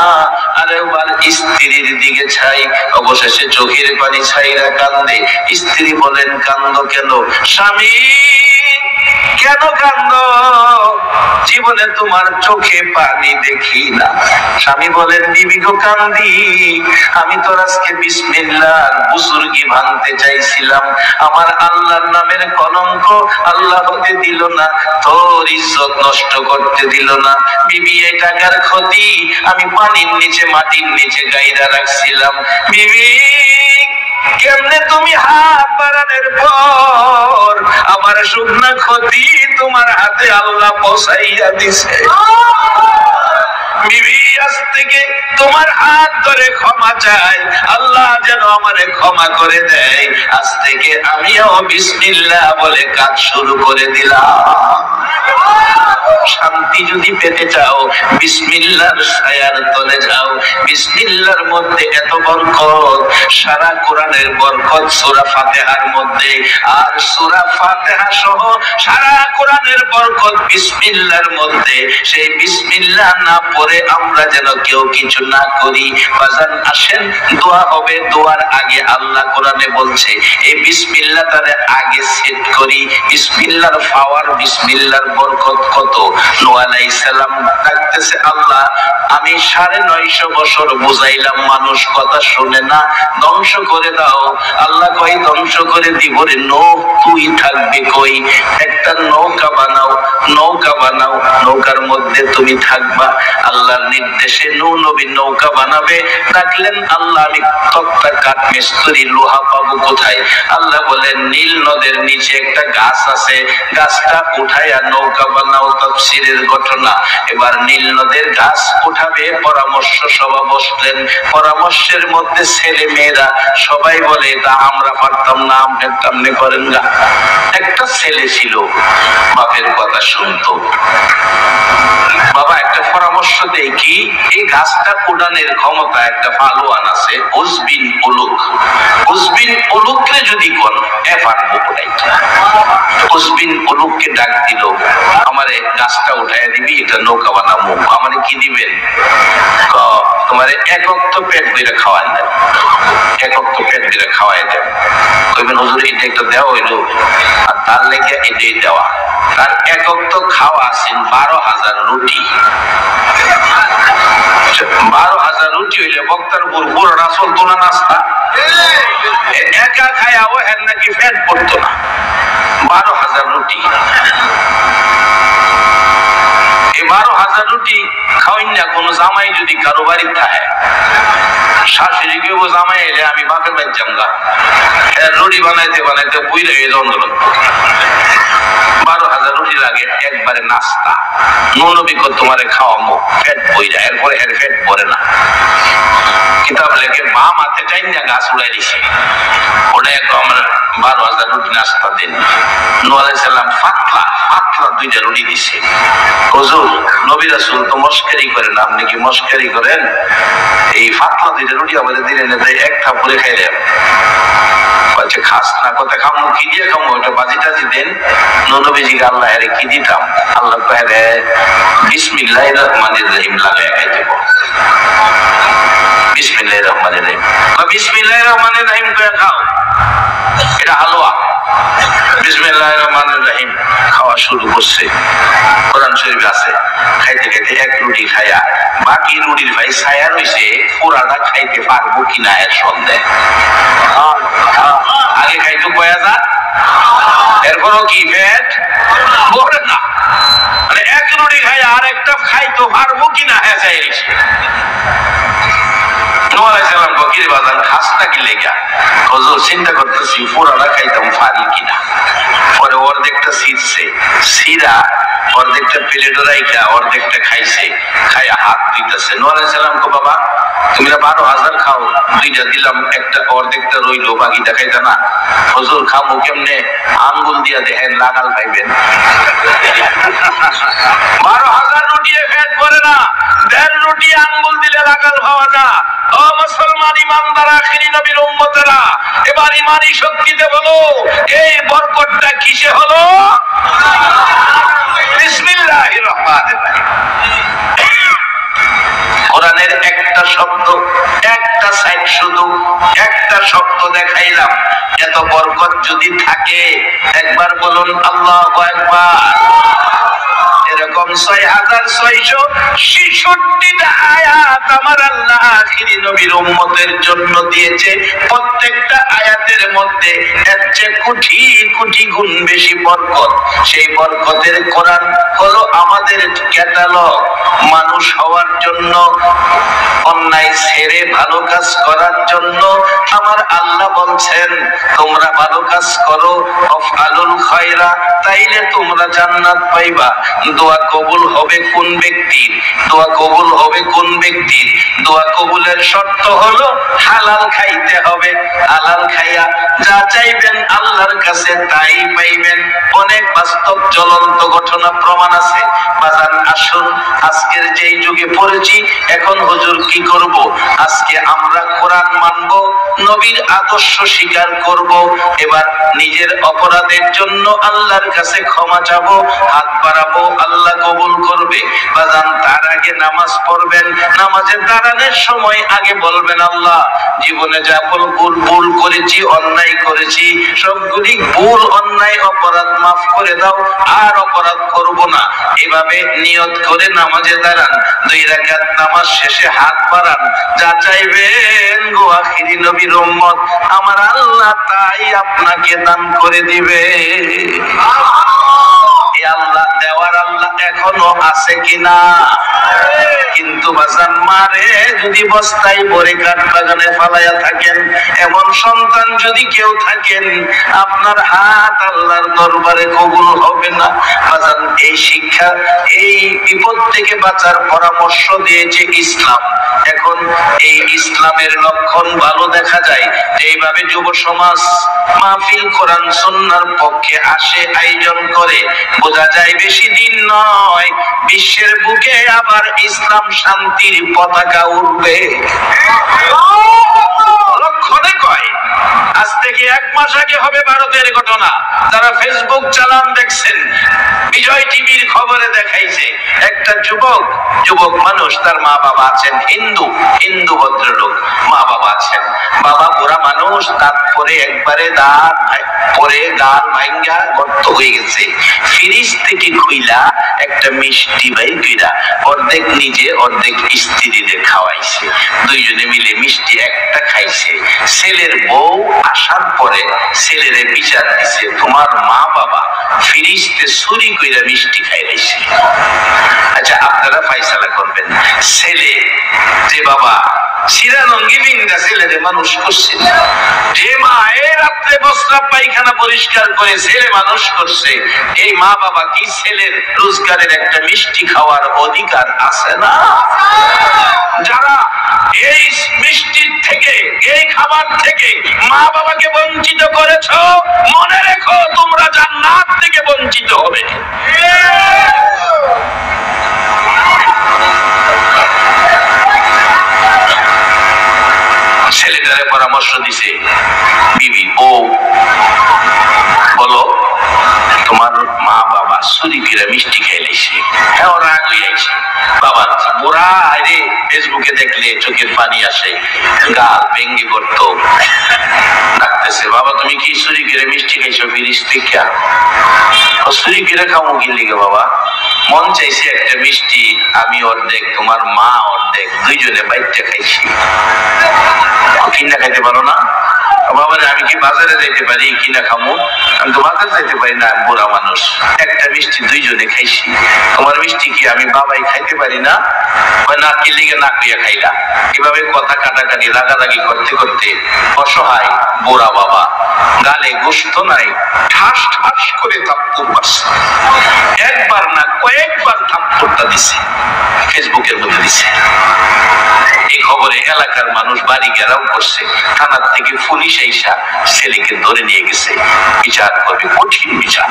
আর একবার স্ত্রীর দিকে চাই, অবশেষে চোখের পানি ছাইরা কান্দে। স্ত্রী বলেন কান্দ কেন? স্বামী কেন কান্দ? জীবনে তোমার চোখে পানি দেখি না। স্বামী বলেন বিবি গো কান্দি, আমি তো আজকে বিসমিল্লাহর বুজুর্গি ভাঙতে চাইছিলাম, আমার আল্লাহর নামের কলঙ্ক আল্লাহ হতে দিল না, তোর ইজ্জত নষ্ট করতে দিল না। বিবি এই টাকার ক্ষতি আমি পানির নিচে মাটির নিচে গাইরা রাখছিলাম। বিবি কেমনে তুমি হাত বাড়ানোর পর আমার শুকনা ক্ষতি তোমার হাতে আল্লাহ পৌঁছাইয়া দিছে। বিবি আজ থেকে তোমার হাত ধরে ক্ষমা চাই, আল্লাহ যেন আমারে ক্ষমা করে দেয়। আজ থেকে আমিও বিসমিল্লাহ বলে কাজ শুরু করে দিলাম। শান্তি যদি পেতে চাও বিসমিল্লাহর ছায়ার তলে যাও। বিসমিল্লাহর মধ্যে এত বরকত, সারা কোরআনের বরকত সূরা ফাতিহার মধ্যে। আর সূরা ফাতিহা সহ সারা কোরআনের বরকত বিসমিল্লাহর মধ্যে। সেই বিসমিল্লাহ না পড়ে আমরা যেন কেউ কিছু না করি। বাজান আসেন দোয়া হবে, দোয়ার আগে আল্লাহ কোরআনে বলছে এই বিসমিল্লাহটারে আগে সেট করি। বিসমিল্লাহর পাওয়ার, বিসমিল্লাহর বরকত কত। নূহ আলাইহিস সালাম ডাকতেছে, আল্লাহ আমি 950 বছর বুঝাইলাম, মানুষ কথা শুনে না, ধ্বংস করে দাও। আল্লাহ কই ধ্বংস করে দিব রে নূহ, তুই থাকবে কই? একটা নৌকা বানাও, নৌকা বানাও, নৌকার মধ্যে তুমি থাকবা। আল্লাহর নির্দেশে নূহ নবী নৌকা বানাবে। ডাকলেন আল্লাহ আমি তক্তা কাঠ মিস্ত্রি লোহা পাবো কোথায়? আল্লাহ বলেন নীল নদের নিচে একটা গাছ আছে, গাছটা উঠাইয়া নৌকা বানাও। তাফসীরের ঘটনা। এবার নীল নদের গাছ উঠাবে, পরামর্শ সভা বসলেন। পরামর্শের মধ্যে ছেলে মেয়েরা সবাই বলে এটা আমরা পারতাম না, আপনি করেন না। একটা ছেলে ছিল বাপের কথা শুনতো। বাবা একটা পরামর্শ দেয় কি, এই গাছটা উড়ানের ক্ষমতা একটা পালোয়ান আছে, উজবিন উলুক। উজবিন উলুককে যদি কোন পারবো উঠাইতে। উজবিন উলুককে ডাক দিল, আমারে গাছটা উঠাইয়া দিবি, এটা নৌকা বানাবো। আমারে কি দিবেন? তোমার এক অক্ত পেট বইরা খাওয়াই দেন, এক অক্ত পেট বইরা খাওয়াই দেন। কইবেন হুজুর এটা একটা দেওয়া হইলো, আর তার লেগে এটাই দেওয়া। তার এক অক্ত খাওয়া আছেন 12,000 রুটি। 12,000 রুটি হইলে বক্তার উপর পুরোটা চলতো না নাস্তা। একা খায়া ও হেন নাকি ফ্যাট পড়তো না। 12,000 রুটি। এই 12,000 রুটি খাওয়াই না কোনো জামাই যদি কারো বাড়ি থাকে, শাশুড়ি কেউ জামাই এলে আমি বাপের বাড়ি যামগা, রুটি বানাইতে বানাইতে বুঝলে এই যন্ত্রণ। 12,000 রুটি লাগে একবারে নাস্তা। নবী কো তোমারে খাওয়ামো, পেট বইরা। এরপরে এর পেট ভরে না। কিতাব লেখে মা মাথে টাইম না গাছ উড়াই দিছে, ওটা আমরা 12,000 রুটি নাস্তা দেন। নূহ আলাইহিস সালাম পাতলা পাতলা 2টা রুটি দিছে। হুজুর নবী রাসূল তো মশকারি করেন, আপনি কি মশকারি করেন? এই পাতলা 2টা রুটি আমাদের দিলেন, এক থাপড়ে খাইলাম। বলছে খাস না, কথা খামো কি দিয়ে খামো, এটা বাজি টাজি দেন। নবীজিকে আল্লাহ এর কি দিতাম? আল্লাহ কহে বিসমিল্লাহির রহমানির রহিম লাগায় খাইতে। বিসমিল্লাহির রহমানির রহিম, বিসমিল্লাহির রহমানির রহিম করে খাও। এটা হালুয়া। বিসমিল্লাহির রহমানির রহিম খাওয়া শুরু করছে। কোরআন শরীফে আছে, খাইতে খাইতে এক রুটি খায়া বাকি রুটির ভাই ছায়া রয়েছে, পুরাটা খাইতে পারবো কিনা এর সন্দেহ। আগে খাইতো 1000, এরপরও কি পেট ভরে না। মানে এক রুটি খাই আর একটা খাইতো পারবো কিনা হ্যাঁ চাই। নূহ আলাইহিস সালাম বকির বাজান খাস না কি লেগা? হুজুর চিন্তা করতেছি পুরাটা খাইতাম পারি কিনা। পরে অর্ধেকটা ছিঁড়ছে, ছিঁড়া অর্ধেকটা প্লেটে রাইখা অর্ধেকটা খাইছে, খাইয়া হাত দিতেছে। নূহ আলাইহিস সালাম কো বাবা তুমি 12,000 খাও, দুইটা দিলাম, একটা অর্ধেকটা রইলো, বাকিটা খাইতা না? হুজুর খামু কেমনে? আঙ্গুল দিয়া দেখেন লাগাল খাইবেন। 12,000 রুটি ফেট পড়ে না, 1.5 রুটি আঙ্গুল দিলে লাগাল খাওয়া না। ও মুসলমান ইমানদার আখিরি নবীর উম্মতেরা, এবার ইমানি শক্তিতে বলো এই বরকতটা কিসে হলো? বিসমিল্লাহির রহমানির রহিম। কোরআনের একটা শব্দ, একটা সাইড, শুধু একটা শব্দ দেখাইলাম। এত বরকত যদি থাকে একবার বলুন আল্লাহু আকবার। এরকম 6,666টা আয়াত আমার আল্লাহ আখিরি নবীর উম্মতের জন্য দিয়েছে। প্রত্যেকটা আয়াতের মধ্যে এর চেয়ে কোটি কোটি গুণ বেশি বরকত। সেই বরকতের কোরআন হলো আমাদের ক্যাটালগ। মানুষ হওয়ার জন্য, অন্যায় ছেড়ে ভালো কাজ করার জন্য আমার আল্লাহ বলছেন তোমরা ভালো কাজ করো, আফআলুল খায়রা, তাইলে তোমরা জান্নাত পাইবা। দোয়া কবুল হবে কোন ব্যক্তির? দোয়া কবুল হবে কোন ব্যক্তির? দোয়া কবুলের শর্ত হলো হালাল খাইতে হবে। হালাল খাইয়া যা চাইবেন আল্লাহর কাছে তাই পাইবেন। অনেক বাস্তব জ্বলন্ত ঘটনা প্রমাণ আছে। বাজান আসুন, আজকের যেই যুগে পড়েছি, এখন হুজুর কি করব? আজকে আমরা কোরআন মানব, নবীর আদর্শ স্বীকার করব। এবার নিজের অপরাধের জন্য আল্লাহর কাছে ক্ষমা চাবো, হাত বাড়াবো, আল্লাহ কবুল করবে। বাজান তার আগে নামাজ পড়বেন। নামাজে দাঁড়ানোর সময় আগে বলবেন আল্লাহ জীবনে যা ভুল করেছি, অন্যায় করেছি, সবগুলি ভুল অন্যায় অপরাধ মাফ করে দাও, আর অপরাধ করব না। এভাবে নিয়ত করে নামাজে দাঁড়ান। 2 রাকাত নামাজ শেষে হাত বাড়ান, যা চাইবেন গো আখিরি নবীর উম্মত আমার আল্লাহ তাই আপনাকে দান করে দিবে। আল্লাহ দেওয়ার আল্লাহ এখনো আছে কিনা? কিন্তু বাজান মারে যদি বস্তায় ভরে কাঠ বাগানে ফালাইয়া থাকেন, এমন সন্তান যদি কেউ থাকেন, আপনার হাত আল্লাহর দরবারে কবুল হবে না। বাজান এই শিক্ষা, এই বিপদ থেকে বাঁচার পরামর্শ দিয়েছে ইসলাম। এখন এই ইসলামের লক্ষণ ভালো দেখা যায়। এইভাবে যুব সমাজ মাহফিল কোরআন সুন্নাহর পক্ষে আসে, আয়োজন করে, বোঝা যায় বেশি দিন নয় বিশ্বের বুকে আবার ইসলাম শান্তির পতাকা উঠবে। লক্ষণে কয় আজ থেকে 1 মাস আগে হবে ভারতের ঘটনা। যারা ফেসবুক চালান দেখছেন, বিজয় টিভির খবরে দেখাইছে একটা যুবক মানুষ, তার মা বাবা আছেন হিন্দু ভদ্রলোক, মা বাবা আছেন, বাবা বুড়া মানুষ, তারপরে একবারে দাঁত পরে গাল ভাঙ্গা গর্ত হয়ে গেছে। ফ্রিজ থেকে খুইলা একটা মিষ্টি বাই কইরা অর্ধেক নিজে অর্ধেক স্ত্রীদের খাওয়াইছে। দুইজনে মিলে মিষ্টি একটা খাইছে। ছেলের বউ আসার পরে ছেলেরে বিচার দিছে, তোমার মা বাবা ফ্রিজতে চুরি কইরা মিষ্টি খাইলাইছে। আচ্ছা আপনারা ফাইসালা করবেন। ছেলে যে বাবা শিরানঙ্গি বিন্দা ছেলেরে মানুষ করছে, যে মা এই রাত্রে বস্ত্র পায়খানা পরিষ্কার করে ছেলে মানুষ করছে, এই মা বাবা কি ছেলের রোজগারের একটা মিষ্টি খাওয়ার অধিকার আছে না? যারা এই মিষ্টির থেকে, এই খাবার থেকে মা বাবাকে বঞ্চিত করেছো, মনে রেখো তোমরা জান্নাত থেকে বঞ্চিত হবে। ছেলেটারে পরামর্শ দিছে বিবি, বউ বলো তোমার মা বাবা চুরি করে মিষ্টি খাইলেছে। হ্যাঁ ওরা রাগ হয়ে আইছে। বাবা ওরা আরে ফেসবুকে দেখলে চোখের পানি আসে, গাল ভেঙ্গে করতো, ডাকতেছে বাবা তুমি কি চুরি করে মিষ্টি খাইছো ফিরিস থেকে? চুরি করে খামো কি লিগে বাবা? মন চাইছে একটা মিষ্টি, আমি অর্ধেক তোমার মা অর্ধেক, দুইজনে বাইকটা খাইছি। কিনা খাইতে পারো না? বাবারে আমি কি বাজারে যাইতে পারি কিনা খামো? আমি তো বাজারে যাইতে পারি না, বুড়া মানুষ, একটা মিষ্টি দুইজনে খাইছি। তোমার মিষ্টি কি আমি বাবাই খাইতে পারি না? না, কি লিগে না কইয়া খাইলা? এভাবে কথা কাটাকাটি রাগারাগি করতে করতে অসহায় বুড়া বাবা, গালে গোশত নাই, ঠাস ঠাস করে থাপ্পড় মারছে। একবার না কয়েকবার থাপ্পড়টা দিছে, ফেসবুকের মধ্যে দিছে। এই খবরে এলাকার মানুষ বাড়ি ঘেরাও করছে, থানার থেকে পুলিশ আইসা ছেলেকে ধরে নিয়ে গেছে, বিচার করবে, কঠিন বিচার।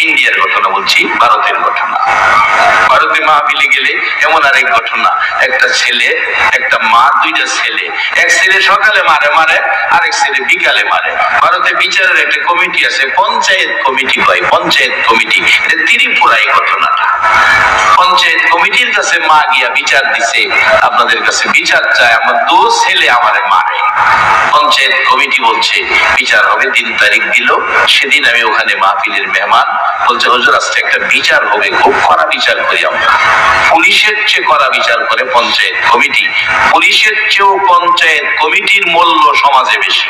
ইন্ডিয়ার ঘটনা বলছি, ভারতের ঘটনা। ভারতে মাহফিলে গেলে এমন আরেক ঘটনা, একটা ছেলে, একটা মা, দুইটা ছেলে, এক ছেলে সকালে মারে মারে, আরেক ছেলে বিকালে মারে। ভারতে বিচারের একটা কমিটি আছে, পঞ্চায়েত কমিটি হয়, পঞ্চায়েত কমিটি। ত্রিপুরায় ঘটনাটা। পঞ্চায়েত কমিটির কাছে মা গিয়া বিচার দিছে, আপনাদের কাছে বিচার চায়, আমার দু ছেলে আমারে মারে। পঞ্চায়েত কমিটি বলছে বিচার হবে, 3 তারিখ দিল। সেদিন আমি ওখানে মাহফিলের মেহমান, বলছে হুজুর আজকে একটা বিচার হবে, খুব কড়া বিচার করি আমরা। পুলিশের চেয়ে কড়া বিচার করে পঞ্চায়েত কমিটি। পুলিশের চেয়েও পঞ্চায়েত কমিটির মূল্য সমাজে বেশি।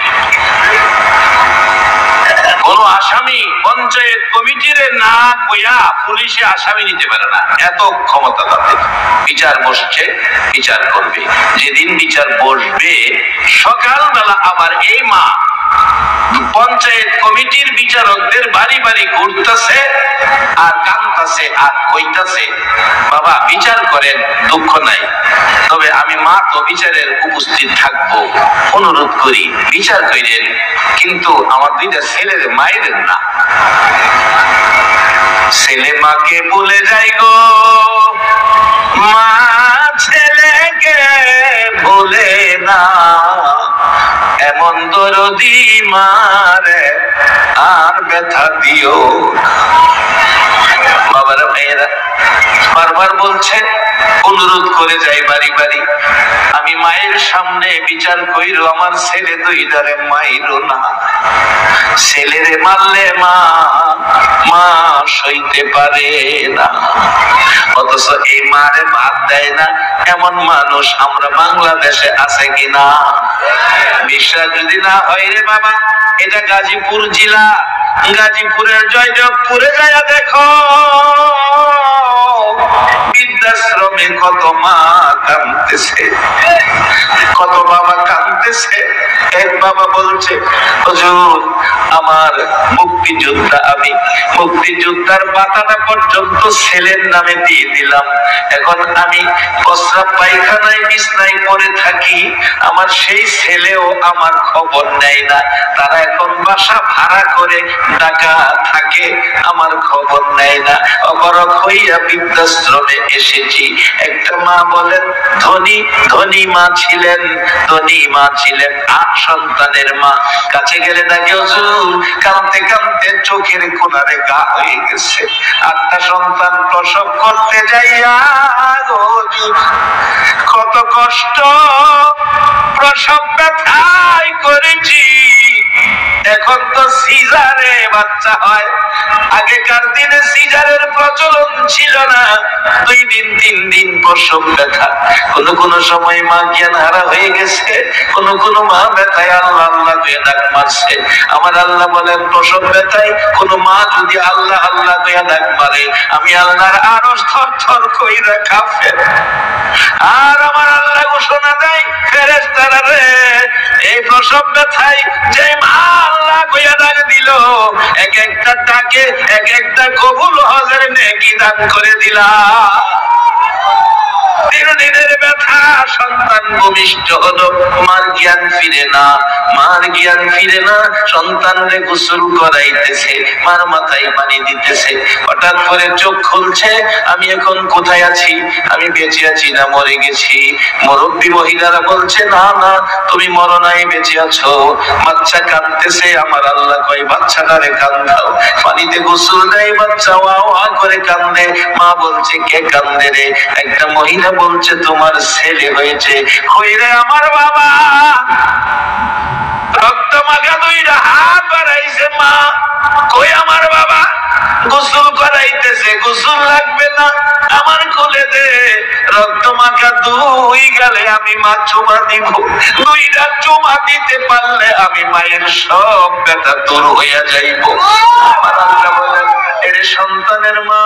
কোন আসামি পঞ্চায়েত কমিটির না কইয়া পুলিশে আসামি নিতে পারে না, এত ক্ষমতা তাদের। বিচার বসছে, বিচার করবে। যেদিন বিচার বসবে সকালবেলা আবার এই মা পঞ্চায়েত কমিটির বিচারকদের বাড়ি বাড়ি ঘুরতেছে আর কাঁদতেছে আর কইতাছে, বাবা বিচার করেন, দুঃখ নাই, তবে আমি মা তো বিচারের উপস্থিত থাকবো, অনুরোধ করি বিচার করেন, কিন্তু আমার দুইটা ছেলের মায়ের না। ছেলে মাকে বলে যাই গো, মা ছেলেকে বলে না, এমন দরদি মারে আর ব্যথা দিও। বাবারা ভাইয়েরা বারবার বলছে, অনুরোধ করে যাই বাড়ি বাড়ি, আমি মায়ের সামনে বিচার কইরো, আমার ছেলে দুইটারে মাইরো না। ছেলেরে মারলে মা মা সইতে পারে না, অথচ এই মারে ভাত দেয় না, এমন মানুষ আমরা বাংলাদেশে আছে কিনা? বিশ্বাস যদি না হয় রে বাবা, এটা গাজীপুর জেলা, গাজীপুরের জয়দেবপুরে যায় দেখো, বৃদ্ধাশ্রমে কত মা কাঁদতেছে, কত বাবা কাঁদতেছে। এক বাবা বলছে, হুজুর আমার মুক্তিযোদ্ধা, আমি মুক্তিযোদ্ধার বাতাটা পর্যন্ত ছেলের নামে দিয়ে দিলাম, এখন আমি প্রস্রাব পায়খানায় বিছনায় পড়ে থাকি, আমার সেই ছেলেও আমার খবর নেয় না, তারা এখন বাসা ভাড়া করে ঢাকা থাকে, আমার খবর নেয় না, অবরোধ হইয়া বৃদ্ধাশ্রমে এসেছি। একটা মা বলেন, ধনী ধনী মা ছিলেন, ধনী মা ছিলেন, 8 সন্তানের মা, কাছে গেলে তাকে হুজুর কাঁদতে কাঁদতে চোখের কোণারে গা হয়ে গেছে। 8টা সন্তান প্রসব করতে যাইয়া কত কষ্ট, প্রসব ব্যথায় করেছি, এখন তো সিজারে বাচ্চা হয়। আগেকার দিনে সিজারের প্রচলন ছিল না, 2 দিন 3 দিন প্রসব ব্যথা। কোন সময় মা জ্ঞান হারা হয়ে গেছে, কোন মা ব্যথায় আল্লাহ আল্লাহ করে ডাক মারছে। আমার আল্লাহ বলেন, প্রসব ব্যথায় কোন মা যদি আল্লাহ আল্লাহ করে ডাক মারে, আমি আল্লাহর আরশ থরথর কইরা কাঁপে। আর আমার আল্লাহ ঘোষণা দেয়, ফেরেশতারা রে, এই প্রসব ব্যথায় যে মা আল্লাহ কইয়া ডাক দিল, এক একটা ডাকে এক একটা কবুল হজের নেকি দান করে দিলাম। দিনের ব্যথা, সন্তান ভূমিষ্ঠ হলো, মার জ্ঞান ফিরে না, মার জ্ঞান ফিরে না, সন্তানরে গোসল করাইতেছে, মার মাথায় পানি দিতেছে, হঠাৎ করে চোখ খুলছে, আমি এখন কোথায় আছি? আমি বেঁচে আছি না মরে গেছি? মুরব্বী মহিলারা বলছে, না না তুমি মরো নাই, বেঁচে আছো। বাচ্চা কাঁদতেছে, আমার আল্লাহ কয় বাচ্চাটারে কান্দাও, পানিতে গোসল দেয়, বাচ্চা ওয়া ওয়া করে কান্দে। মা বলছে, কে কান্দে রে? একটা মহিলা বলছে, তোমার ছেলে হয়েছে। কইরে আমার বাবা, রক্ত মাখা 2টা হাত বাড়াইছে মা, কই আমার বাবা? গোসল করাইতেছে, গোসল লাগবে না, আমার কোলে দে, রক্ত মাখা 2 গালে আমি মা চুমা দিব, 2টা চুমা দিতে পারলে আমি মায়ের সব ব্যথা দূর হইয়া যাইব। আমার আল্লাহ বলেন, এরে সন্তানের মা,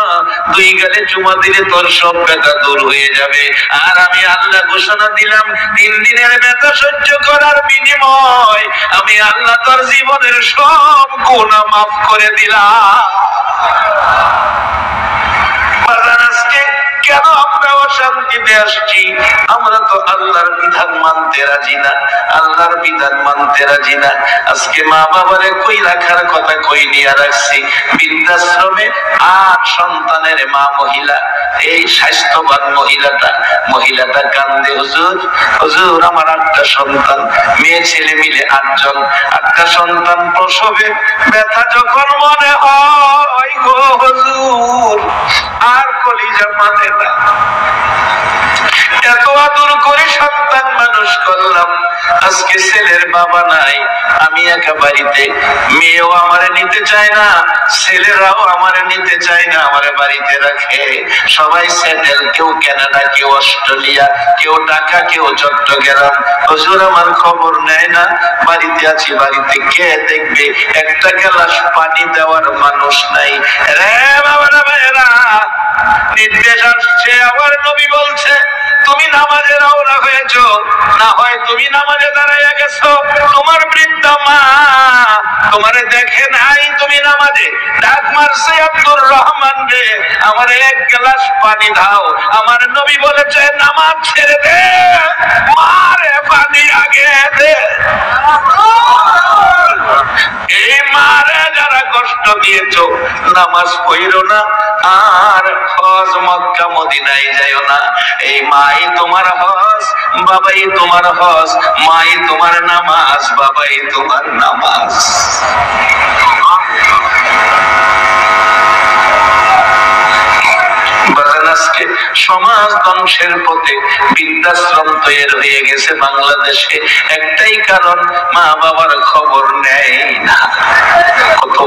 দুই গালে চুমা দিলে তোর সব ব্যথা দূর হয়ে যাবে। আর আমি আল্লাহ ঘোষণা দিলাম 3 দিনের ব্যথা সহ্য করার বিনিময় আমি আল্লাহ তোর জীবনের সব গুনাহ মাফ করে দিলাম। আজকে কেন আমরা অশান্তিতে আসছি? আমরা তো আল্লাহর বিধান মানতে রাজি না, আল্লাহর বিধান মানতে রাজি না। আজকে মা বাবারে কই রাখার কথা কই নিয়ে রাখছি বৃদ্ধাশ্রমে। 8 সন্তানের মা মহিলা, এই স্বাস্থ্যবান মহিলাটা কান্দে, হুজুর হুজুর আমার 8টা সন্তান, মেয়ে ছেলে মিলে 8 জন, 8টা সন্তান প্রসবে ব্যথা যখন মনে হয় গো হুজুর আর কলিজা মানে না। এত আদর করে সন্তান মানুষ করলাম, আজকে ছেলের বাবা নাই, আমি একা বাড়িতে, মেয়েও আমারে নিতে চায় না, ছেলেরাও আমারে নিতে চায় না, আমারে বাড়িতে রাখে। সবাই সেটেল, কেউ কানাডা, কেউ অস্ট্রেলিয়া, কেউ ঢাকা, কেউ চট্টগ্রাম। হুজুর আমার খবর নেয় না, বাড়িতে আছি, বাড়িতে কে দেখবে? একটা গ্লাস পানি দেওয়ার মানুষ নাই। রে বাবারা ভাইরা, নির্দেশ আসছে, আমার নবী বলছে তুমি নামাজে রওনা হয়েছো, না হয় তুমি নামাজে দাঁড়াইয়া গেছো, তোমার বৃদ্ধা মা তোমারে দেখে নাই তুমি নামাজে, ডাক মারছে আব্দুর রহমান রে আমার 1 গ্লাস পানি দাও। আমার নবী বলেছে নামাজ ছেড়ে দে, মারে পানি আগে দে। এই মারে যারা কষ্ট দিয়েছো, নামাজ পড়ো না আর হজ মক্কা মদিনায় যাইও না। এই মাই তোমার হজ, বাবাই তোমার হজ, মাই তোমার নামাজ, বাবাই তোমার নামাজ। আজকে সমাজ ধ্বংসের পথে বৃদ্ধাশ্রম তৈরি হয়ে গেছে বাংলাদেশে, একটাই কারণ মা বাবার খবর নেয় না। কত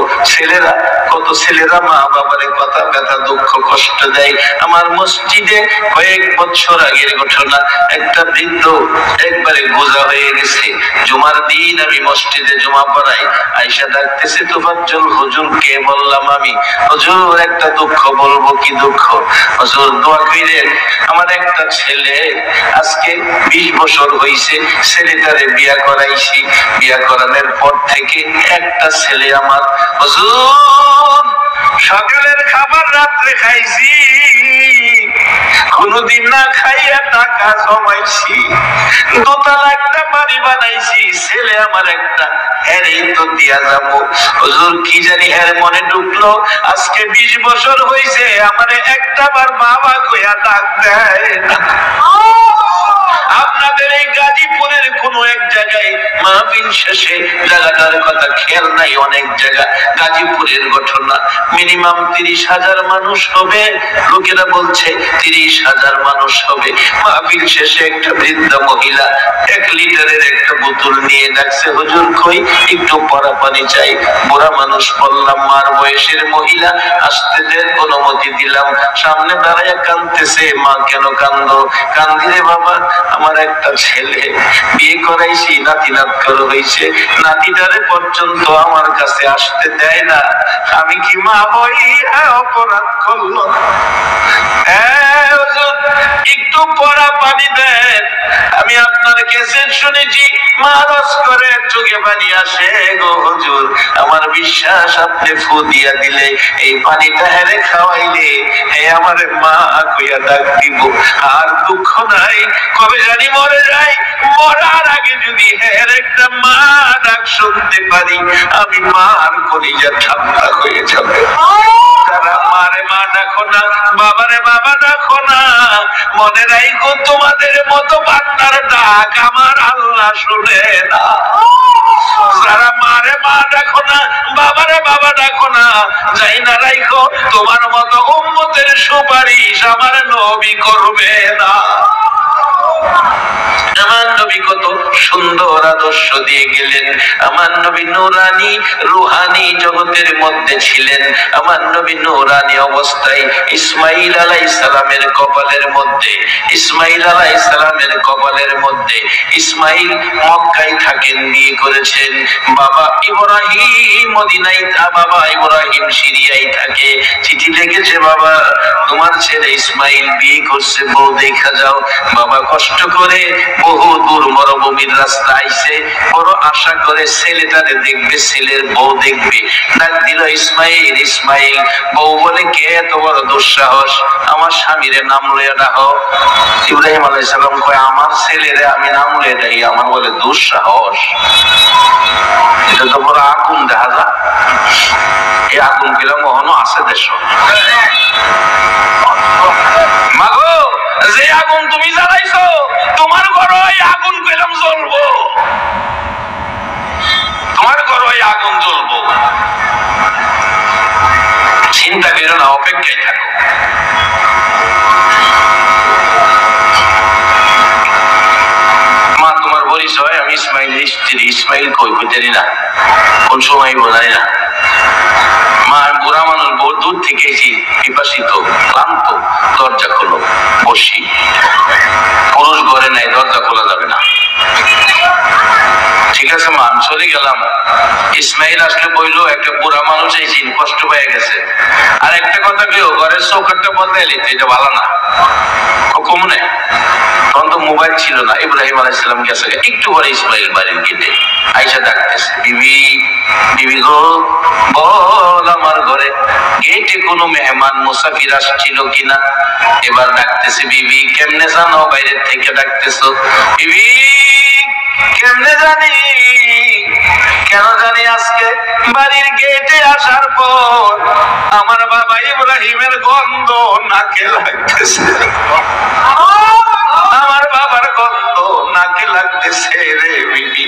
ছেলেরা মা বাবার কথা ব্যথা দুঃখ কষ্ট দেয়। আমার মসজিদে কয়েক বছর আগের ঘটনা, একটা বৃদ্ধ একবারে গোজা হয়ে গেছে, জুমার দিন আমি মসজিদে জুমা পড়াই, আয়েশা ডাকতেছে তোফাজ্জল হুজুর কে? বললাম আমি। হুজুর একটা দুঃখ বলবো। কি দুঃখ? হুজুর দোয়া কইরেন, আমার একটা ছেলে আজকে 20 বছর হইছে, ছেলেটারে বিয়া করাইছি, বিয়া করানোর পর থেকে একটা ছেলে আমার, হুজুর সকালের খাবার রাত্রে খাইছি, কোনদিন না খাইয়া টাকা জমাইছি, 2 তলা একটা বাড়ি বানাইছি, ছেলে আমার একটা, হ্যারেই তো দিয়া যাবো। হুজুর কি জানি হ্যার মনে ঢুকলো, আজকে 20 বছর হইছে আমারে একটা বার বাবা কইয়া ডাক দেয় না। আপনাদের এই গাজীপুরের কোন এক জায়গায় মাহফিল শেষে জায়গাটার কথা খেয়াল নাই, অনেক জায়গা গাজীপুরের ঘটনা, মিনিমাম 30,000 মানুষ হবে, লোকেরা বলছে 30,000 মানুষ হবে। মাহফিল শেষে একটা বৃদ্ধা মহিলা 1 লিটারের একটা বোতল নিয়ে ডাকছে, হুজুর কই একটু পরা পানি চাই। বুড়া মানুষ, বললাম মার বয়সের মহিলা, আসতে দেন, অনুমতি দিলাম। সামনে দাঁড়াইয়া কাঁদতেছে, মা কেন কান্দো? কান্দিরে বাবা, আমার একটা ছেলে বিয়ে করাইছি, নাতি নাতকর হইছে, নাতিটারে পর্যন্ত আমার কাছে আসতে দেয় না, আমি কি মা হই অপরাধ করলো? একটু পরা পানি দেন। আমি আপনার ক্যাসেট শুনেছি, মা রস করে চোখে পানি আসে গো হুজুর, আমার বিশ্বাস আপনি ফু দিয়া দিলে এই পানিটা হেরে খাওয়াইলে হে আমার মা কইয়া ডাক দিব। আর দুঃখ নাই, কবে জানি মরে যাই, মরার আগে যদি হের একটা মা ডাক শুনতে পারি, আমি মার কলিজা ঠান্ডা হয়ে যাবে। তারা মারে মা ডাকো না, বাবারে বাবা ডাকো না, মনে রাখো তোমাদের মতো বান্দার ডাক আমার আল্লাহ শুনে না। যারা মারে মা ডাকো না, বাবারে বাবা ডাকো না, যাই না রাখো তোমার মতো উম্মতের সুপারিশ আমার নবী করবে না। আমার নবী কত সুন্দর আদর আদর্শ দিয়ে গেলেন। আমার নবী নূরানি রুহানি জগতের মধ্যে ছিলেন। আমার নবী নূরানি অবস্থায় ইসমাইল আলাইহিস সালামের কপালের মধ্যে, ইসমাইল আলাইহিস সালামের কপালের মধ্যে, ইসমাইল মক্কায় থাকেন, বিয়ে করেছেন। বাবা ইব্রাহিম মদিনায়, বাবা ইব্রাহিম সিরিয়ায় থাকে। চিঠি লিখেছে, বাবা তোমার ছেলে ইসমাইল বিয়ে করছে, বউ দেখা যাও। বাবা কষ্ট করে বহু দূর মরুভূমির রাস্তা আইছে, বড় আশা করে ছেলেটারে দেখবে, ছেলের বউ দেখবে। ডাক দিল ইসমাইল, ইসমাইল। বউ বলে, কে এত বড় দুঃসাহস, আমার স্বামীরে নাম লইয়া ডাকো। ইব্রাহিম আলাইহিস সালাম কয়, আমার ছেলেরে আমি নাম লইয়া ডাকি, আমার বলে দুঃসাহস? এটা তো বড় আগুন দেখা যায়। এই আগুন গুলা মহনও আছে দেশ। মাগো, যে আগুন তুমি জ্বালাইছো, তোমার ঘর ওই আগুন পেলাম জ্বলবো, তোমার ঘর ওই আগুন জ্বলবো। চিন্তা করো না, অপেক্ষায় থাকো। মা তোমার পরিচয়? আমি ইসমাইল স্ত্রী। ইসমাইল কই জানি না, কোন সময় জানি না। মা বুড়া মানুষ, বহু দূর থেকে এসেছি, পিপাসিত ক্লান্ত, দরজা খোলো। বসি, পুরুষ ঘরে নাই, দরজা খোলা যাবে না। ঠিক আছে মা, আমি চলে গেলাম। ইসমাইল আসলে বললো, একটা বুড়া মানুষ এসেছি, কষ্ট পেয়ে গেছে। আর একটা কথা কেউ ঘরের চৌকাটটা বদলে এলি, এটা ভালো না। হুকুম নেই, তখন তো মোবাইল ছিল না। ইব্রাহিম আলাইহিস সালাম গেছে, একটু পরে ইসমাইল বাড়ির গেটে আইসা ডাকতেছে, বিবি, বিবি গো, বল আমার ঘরে গেটে কোনো মেহমান মুসাফির আসছিল কিনা। এবার ডাকতেছে, বিবি কেমনে জানো বাইরের থেকে ডাকতেছো? বিবি কেমনে জানি, কেন জানি আজকে বাড়ির গেটে আসার পর আমার বাবা ইব্রাহিমের গন্ধ নাকে লাগতেছে, আমার বাবার গন্ধ নাকে লাগতেছে রে বিবি।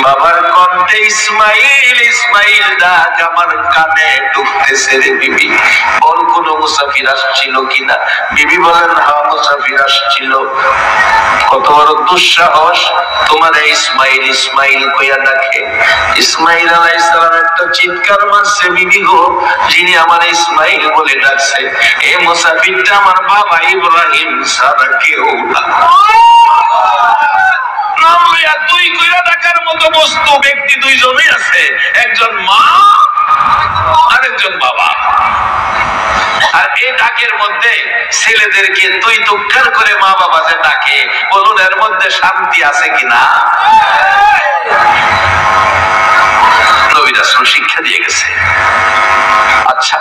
বাবার কণ্ঠে ইসমাইল ইসমাইল ডাক আমার কানে ঢুকতেছে রে বিবি। বল কোন মুসাফির আসছিল কিনা? বিবি বলেন, হ্যাঁ মুসাফির আসছিল। কত বড় দুঃসাহস তোমার ইসমাইল ইসমাইল কইয়া ডাকে। ইসমাইল আলাইহিস সালাম একটা চিৎকার মারছে, বিবি গো, যিনি আমার ইসমাইল বলে ডাকছে, এই মুসাফিরটা আমার বাবা ইব্রাহিম ছাড়া কেউ না। নাম লইয়া তুই কইরা ডাকার মতো বস্তু ব্যক্তি দুইজনই আছে, একজন মা আর একজন বাবা। আর এই ডাকের মধ্যে ছেলেদেরকে তুই তুক্কার করে মা বাবা যে ডাকে, বলুন এর মধ্যে শান্তি আছে কিনা? নবী রাসূল শিক্ষা দিয়ে গেছে। আচ্ছা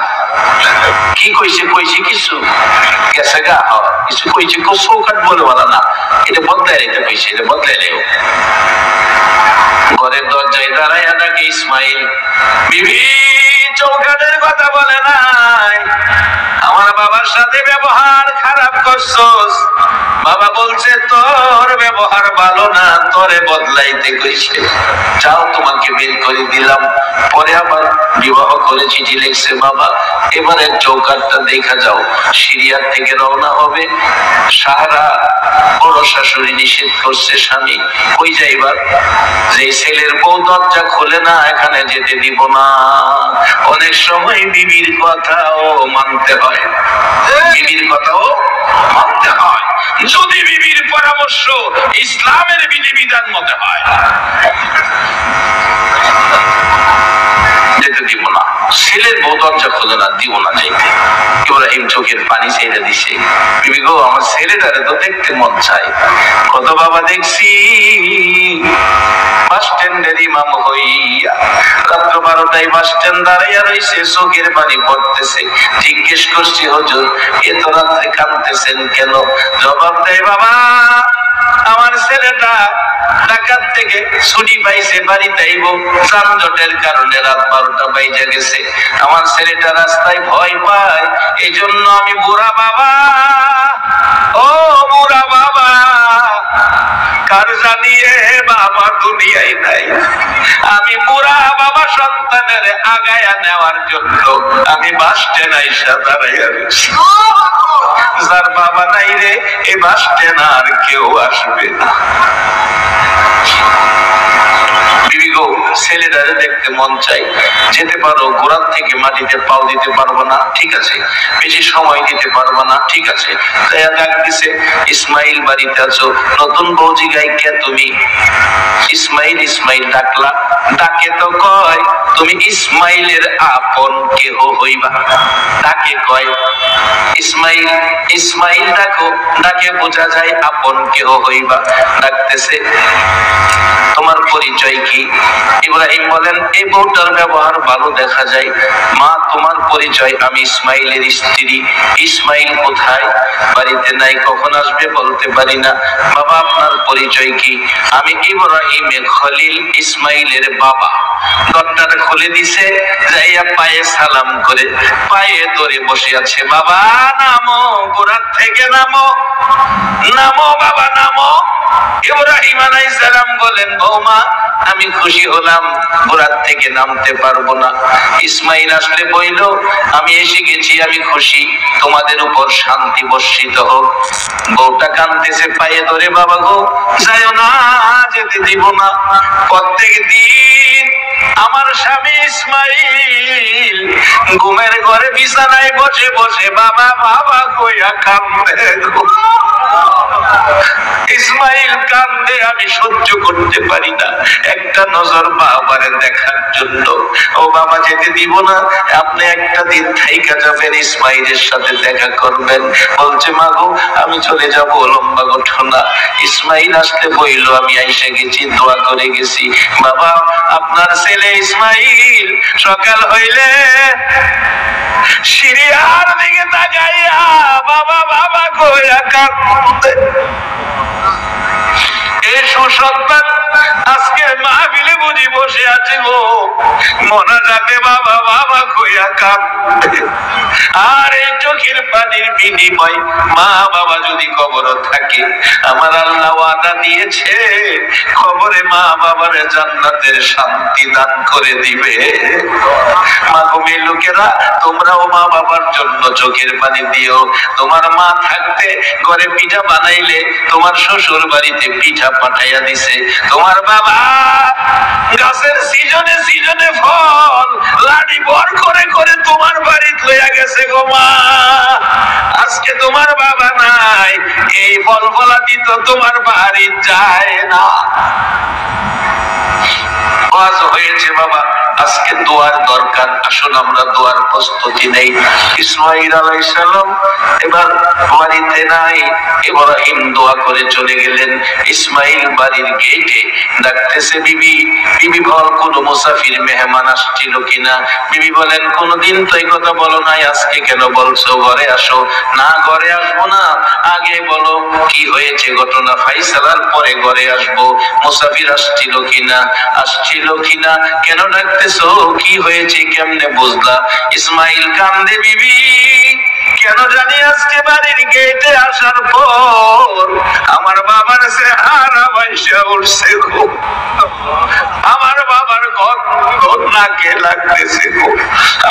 কি কইছে? কইছে কিছু গেছে গা, কিছু কইছে, চৌকাট বলে বলা না, এটা বদলায়, এটা কইছে, এটা বদলাইলেও। ঘরের দরজায় দাঁড়ায় ডাকে ইসমাইল, বিবি চৌকাটের কথা বলে নাই, আমার বাবার সাথে ব্যবহার খারাপ করছস। বাবা বলছে তোর ব্যবহার ভালো না, তোরে বদলাইতে কইছে, যাও তোমাকে বের করে দিলাম। পরে আবার বিবাহ করে চিঠি লিখছে, বাবা এবারে চৌকাটটা দেখা যাও। সিরিয়ার থেকে রওনা হবে, সাহারা বড় শাশুড়ি নিষেধ করছে, স্বামী কই যাইবার? যে ছেলের বউ দরজা খোলে না, এখানে যেতে দিব না। অনেক সময় বিবির কথাও মানতে হয়, বিবির কথাও মানতে হয়, যদি বিবির পরামর্শ ইসলামের বিধিবিধান মতে হয়। যেতে দিব না, ছেলের বউ দরজা খোলে না, দিব না যাইতে। ইব্রাহিম চোখের পানি ছেড়ে দিছে, বিবি গো আমার ছেলেটারে তো দেখতে মন চায়। কত বাবা দেখছি বাস স্ট্যান্ডের ইমাম হইয়া রাত্র 12টায় বাস স্ট্যান্ড দাঁড়াইয়া রয়েছে, চোখের পানি পড়তেছে। জিজ্ঞেস করছি, হুজুর এত রাত্রে কাঁদতেছেন কেন? জবাব দেয়, বাবা আমার ছেলেটা ঢাকার থেকে ছুটি পাইছে, বাড়িতে আইব, যানজটের কারণে রাত 12টা বাইজা গেছে। আমার ছেলেটা রাস্তায় ভয় পায়, এই জন্য আমি বুড়া বাবা, ও বুড়া বাবা, কার জানিয়ে বাবা দুনিয়ায় নাই, আমি বুড়া বাবা সন্তানের আগায়া নেওয়ার জন্য আমি বাস স্ট্যান্ড আইসা দাঁড়াইয়া রয়েছি। যার বাবা নাই রে, এই বাস স্ট্যান্ড আর কেউ আসবে না। বিবি গো, ছেলেটারে দেখতে মন চাই, যেতে পারো, গোড়ার থেকে মাটিতে পাও দিতে পারবো না, ঠিক আছে, বেশি সময় দিতে পারবো না, ঠিক আছে। তাই ডাক দিছে, ইসমাইল বাড়িতে আছো? নতুন বউ জিগাই, কে তুমি? ইসমাইল ইসমাইল ডাকলা, ডাকে তো কয় তুমি ইসমাইলের আপন কেহ হইবা। ডাকে কয় ইসমাইল ইসমাইল ডাকো, ডাকে বোঝা যায় আপন কেহ হইবা। ডাকতেছে, তোমার পরিচয় কি? ইব্রাহিম বলেন, এই বউটার ব্যবহার ভালো দেখা যায়, মা তোমার পরিচয়? আমি ইসমাইলের স্ত্রী। ইসমাইল কোথায়? বাড়িতে নাই, কখন আসবে বলতে পারি না। বাবা আপনার পরিচয় কি? আমি ইব্রাহিমের খলিল, ইসমাইলের বাবা। দরজাটা খুলে দিছে, যাইয়া পায়ে সালাম করে পায়ে ধরে বসে আছে। বাবা নামো, গোড়ার থেকে নামো, নামো বাবা নামো। ইব্রাহিম আলাইহিস সালাম বলেন, বৌমা আমি খুশি হলাম, গোড়ার থেকে নামতে পারবো না। ইসমাইল আসলে বইল, আমি এসে গেছি, আমি খুশি, তোমাদের উপর শান্তি বর্ষিত হোক। বউটা কাঁদতেছে, পায়ে ধরে, বাবা গো যাইও না, যেতে দিব না। প্রত্যেক দিন আমার স্বামী ইসমাইল ঘুমের ঘরে বিছানায় বসে বসে বাবা বাবা কইয়া কাঁদে। ইসমাইল কান্দে, আমি সহ্য করতে পারি না, একটা নজর বাবারে দেখার জন্য। ও বাবা যেতে দিব না, আপনি একটা দিন থাইকা যাবেন, ইসমাইলের সাথে দেখা করবেন। বলছে, মা গো আমি চলে যাব, লম্বা ঘটনা। ইসমাইল আসতে বইল, আমি আইসা গেছি, দোয়া করে গেছি। বাবা আপনার ছেলে ইসমাইল সকাল হইলে সিরিয়ার দিকে তাকাইয়া বাবা বাবা কইয়া কাঁদে। এই সুসন্তান আজকে মাহফিলে বুঝি বসে আছে গো, মনা যাতে বাবা বাবা কইয়া কাঁদে। আর এই চোখের পানির বিনিময় মা বাবা যদি কবরে থাকে, আমার আল্লাহ ওয়াদা দিয়েছে কবরে মা বাবার জান্নাতের শান্তি দান করে দিবে। মা গো মেয়ে লোকেরা, তোমরাও মা বাবার জন্য চোখের পানি দিও। তোমার মা থাকতে ঘরে পিঠা বানাইলে, তোমার শ্বশুর বাড়িতে পিঠা পাঠাইয়া দিছে। তোমার বাবা গাছের সিজনে সিজনে ফল লাড়ি বর করে করে তোমার বাড়িতে লইয়া গেছে গো মা। আজকে তোমার বাবা নাই, এই ফল ফলাদি তো তোমার বাড়ি যায় না। ওয়াজ হয়েছে বাবা, আজকে দোয়ার দরকার, আসুন আমরা দোয়ার প্রস্তুতি নেই। ইসমাইল আলাইহিস সালাম এবার বাড়িতে নাই, ইব্রাহিম দোয়া করে চলে গেলেন। ইসমাইল বাড়ির গেটে ডাকতেছে, বিবি বিবি বল কোন মুসাফির মেহমান আসছিল কিনা? বিবি বলেন, কোনদিন তো এই কথা বলো নাই, আজকে কেন বলছো? ঘরে আসো। না ঘরে আসবো না, আগে বলো কি হয়েছে ঘটনা, ফাইসালার পরে ঘরে আসবো। মুসাফির আসছিল কিনা, আসছিল কিনা, কেন ডাকতেছো, কি হয়েছে, কেমনে বুঝলা? ইসমাইল কান্দে, বিবি কেন জানি আজকে বাড়ির গেটে আসার পর আমার বাবার চেহারা বাইসা উঠছে গো, আমার বাবার গন্ধ নাকে লাগতেছে গো,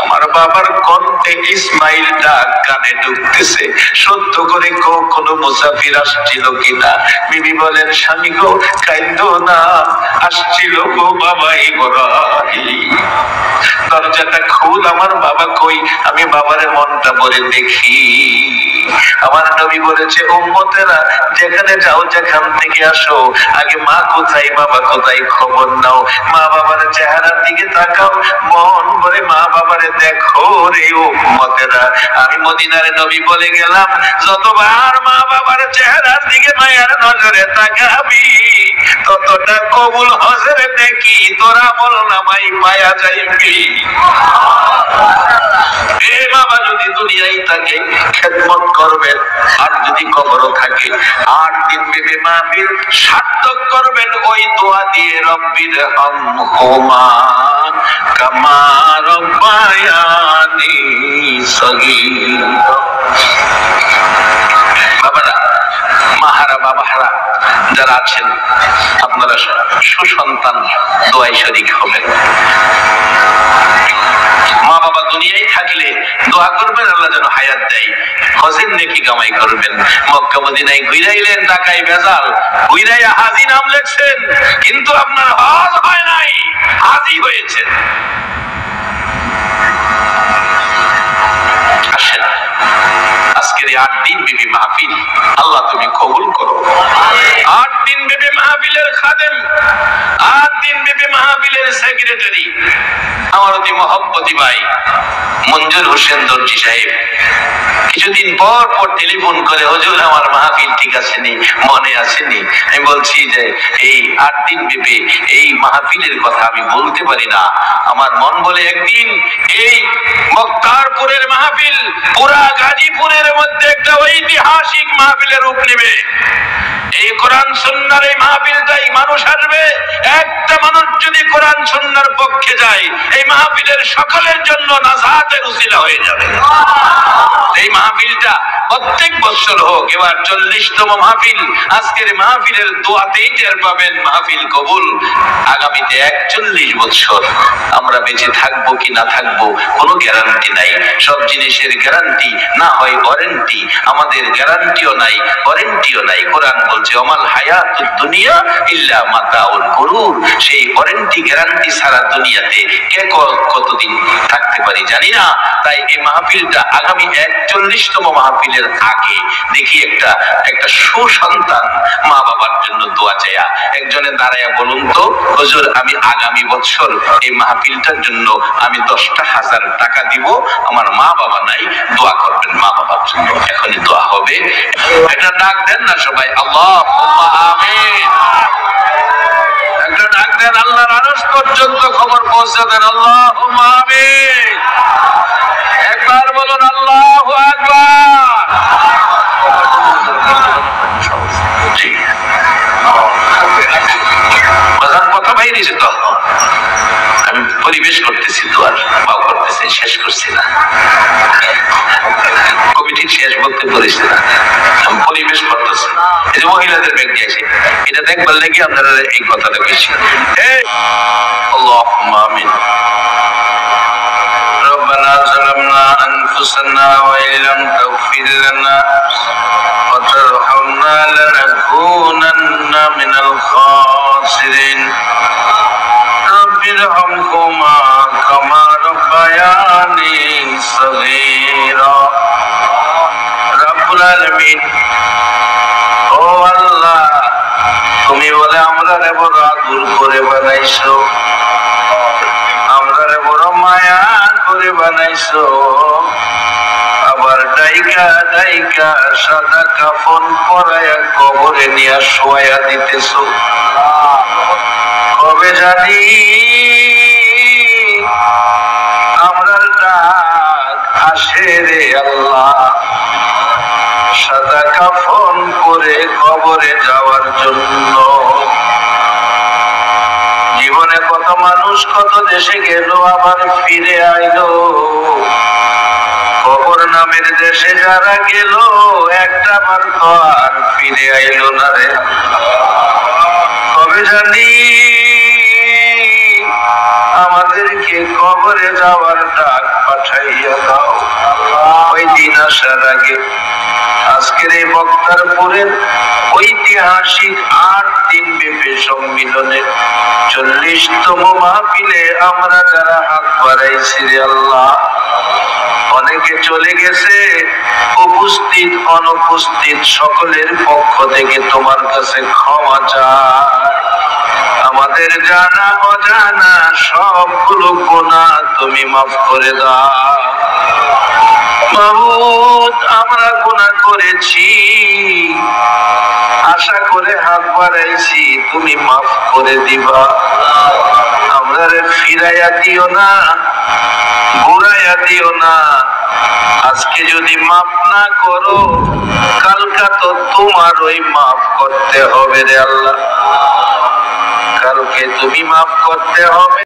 আমার বাবার কণ্ঠে ইসমাইল ডাক কানে ঢুকতেছে। সত্য করে কোন মুসাফির আসছিল কিনা? বিবি বলেন, স্বামী গো কাইন্দো না, আসছিল গো বাবা ইব্রাহিম। দরজাটা খুল, আমার বাবা কই, আমি বাবারে মনটা ভরে দেখি। আমার নবী বলেছে, উম্মতেরা যেখানে যাও, যেখান থেকে আসো, আগে মা কোথায় বাবা কোথায় খবর নাও, মা বাবার চেহারার দিকে তাকাও, মন ভরে মা বাবারে দেখো রে উম্মতেরা। আমি মদিনার নবী বলে গেলাম, যতবার মা বাবার চেহারার দিকে মায়ের নজরে তাকাবি, ততটা কবুল হজের দেখি তোরা বল নামাই পায়া যাইবি। এ বাবা যদি দুনিয়ায় থাকে খেদমত করবেন, আর যদি কবরও থাকে 8 দিন বেবে মাহফিল সার্থক করবেন ওই দোয়া দিয়ে, রব্বির হামহুমা কামা রব্বায়ানি সগীরা। বাবারা, মাহারা, বাবাহারা যারা আছেন, আপনারা সুসন্তান দোয়ায় শরীক হবেন। মা বাবা দুনিয়ায় থাকলে দোয়া করবেন আল্লাহ যেন হায়াত দেয়, হজের নেকি কামাই করবেন। মক্কা মদিনায় ঘুরাইলেন, টাকায় ভেজাল, ঘুরাইয়া হাজি নাম লেখছেন, কিন্তু আপনার হজ হয় নাই, হাজি হয়েছে। আসেন আজকের এই 8 দিন ব্যাপী মাহফিল আল্লাহ তুমি কবুল করো। 8 দিন ব্যাপী মাহফিলের খাদেম, 8 দিন ব্যাপী মাহফিলের সেক্রেটারি আমার অতি মহব্বতী ভাই মঞ্জুর হোসেন দর্জি সাহেব কিছুদিন পর পর টেলিফোন করে, হুজুর আমার মাহফিল ঠিক আসেনি, মনে আসেনি। আমি বলছি যে এই 8 দিন ব্যাপী এই মাহফিলের কথা আমি বলতে পারি না, আমার মন বলে একদিন এই মক্কারপুরের মাহফিল পুরা গাজীপুরের মধ্যে একটা ঐতিহাসিক মাহফিলের রূপ নেবে। এই কোরআন সুন্নাহর এই মাহফিলটাই মানুষ আসবে, একটা মানুষ যদি কোরআন সুন্নাহর পক্ষে যায় এই মাহফিলের সকলের জন্য নাজাতের উসিলা হয়ে যাবে। এই মাহফিলটা প্রত্যেক বছর হোক, এবার 40তম মাহফিল। আজকের মাহফিলের দোয়াতেই টের পাবেন মাহফিল কবুল। আগামীতে 41 বছর আমরা বেঁচে থাকবো কি না থাকবো কোনো গ্যারান্টি নাই। সব জিনিসের গ্যারান্টি না হয় ওয়ারেন্টি, আমাদের গ্যারান্টিও নাই ওয়ারেন্টিও নাই। কোরআন বলছে ওমাল হায়াতুদ দুনিয়া ইল্লা মাতাউল গুরুর। সেই ওয়ারেন্টি গ্যারান্টি ছাড়া দুনিয়াতে কে কতদিন থাকতে পারি জানি না। তাই এই মাহফিলটা আগামী 41তম মাহফিলের আগে দেখি একটা সুসন্তান মা বাবার জন্য দোয়া চায়া একজনে দাঁড়ায়া বলুন তো, হুজুর আমি আগামী বছর এই মাহফিলটার জন্য আমি 10,000 টাকা দিব, আমার মা বাবা নাই, দোয়া করবেন মা বাবার জন্য। এখনই দোয়া হবে, এটা ডাক দেন না সবাই, আল্লাহুম্মা আমিন। একটা ডাক দেন, আল্লাহর আরশ পর্যন্ত খবর পৌঁছে দেন, আল্লাহুম্মা আমিন। একবার বলুন আল্লাহু আকবার। কথা বাইরে তো আমি পরিবেশ করতেছি, দোয়ার পাও করতেছি, শেষ করছি না, কমিটি শেষ বলতে বলেছি না, আমি পরিবেশ করতেছি। এই যে মহিলাদের ব্যাগ দিয়েছে, এটা দেখবার লেগে আপনারা এই কথাটা বেশি। আল্লাহুম্মা আমিন। ربنا ظلمنا أنفسنا وإن لم تغفر لنا وترحمنا لنكونن من الخاسرين رب ارحمهما كما ربياني صغيرا رب العالمين ও আল্লাহ, তুমি বলে আমরা বড় আদর করে বানাইছো, আমরা বড় মায়া করে বানাইছো, আবার ডাইকা ডাইকা সাদা কাফন পরায়া কবরে নিয়ে শোয়া দিতেছো। কবে জানি আমরার ডাক আসে রে আল্লাহ, সাদা কাফন করে কবরে যাওয়ার জন্য। জীবনে কত মানুষ কত দেশে গেল, আবার ফিরে আইলো। কবর নামের দেশে যারা গেল একটা বার তো আর ফিরে আইলো না রে। কবে জানি আমাদেরকে কবরে যাওয়ার ডাক পাঠাইয়া দাও। ওই দিন আসার আগে আজকের এই বক্তারপুরের ঐতিহাসিক 8 দিন ব্যাপী সম্মিলনের 40তম মাহফিলে আমরা যারা হাত বাড়াইছি রে আল্লাহ, অনেকে চলে গেছে, উপস্থিত অনুপস্থিত সকলের পক্ষ থেকে তোমার কাছে ক্ষমা চাই। আমাদের জানা অজানা সবগুলো গুনাহ তুমি মাফ করে দাও। মাবুদ, আমরা গুনাহ করেছি, আশা করে হাত বাড়াইছি, তুমি মাফ করে দিবা। আমরা ফিরাইয়া দিও না, ঘুরাইয়া দিও না। আজকে যদি মাফ না করো, কালকা তো তোমার ওই মাফ করতে হবে রে আল্লাহ, কালকে তুমি মাফ করতে হবে।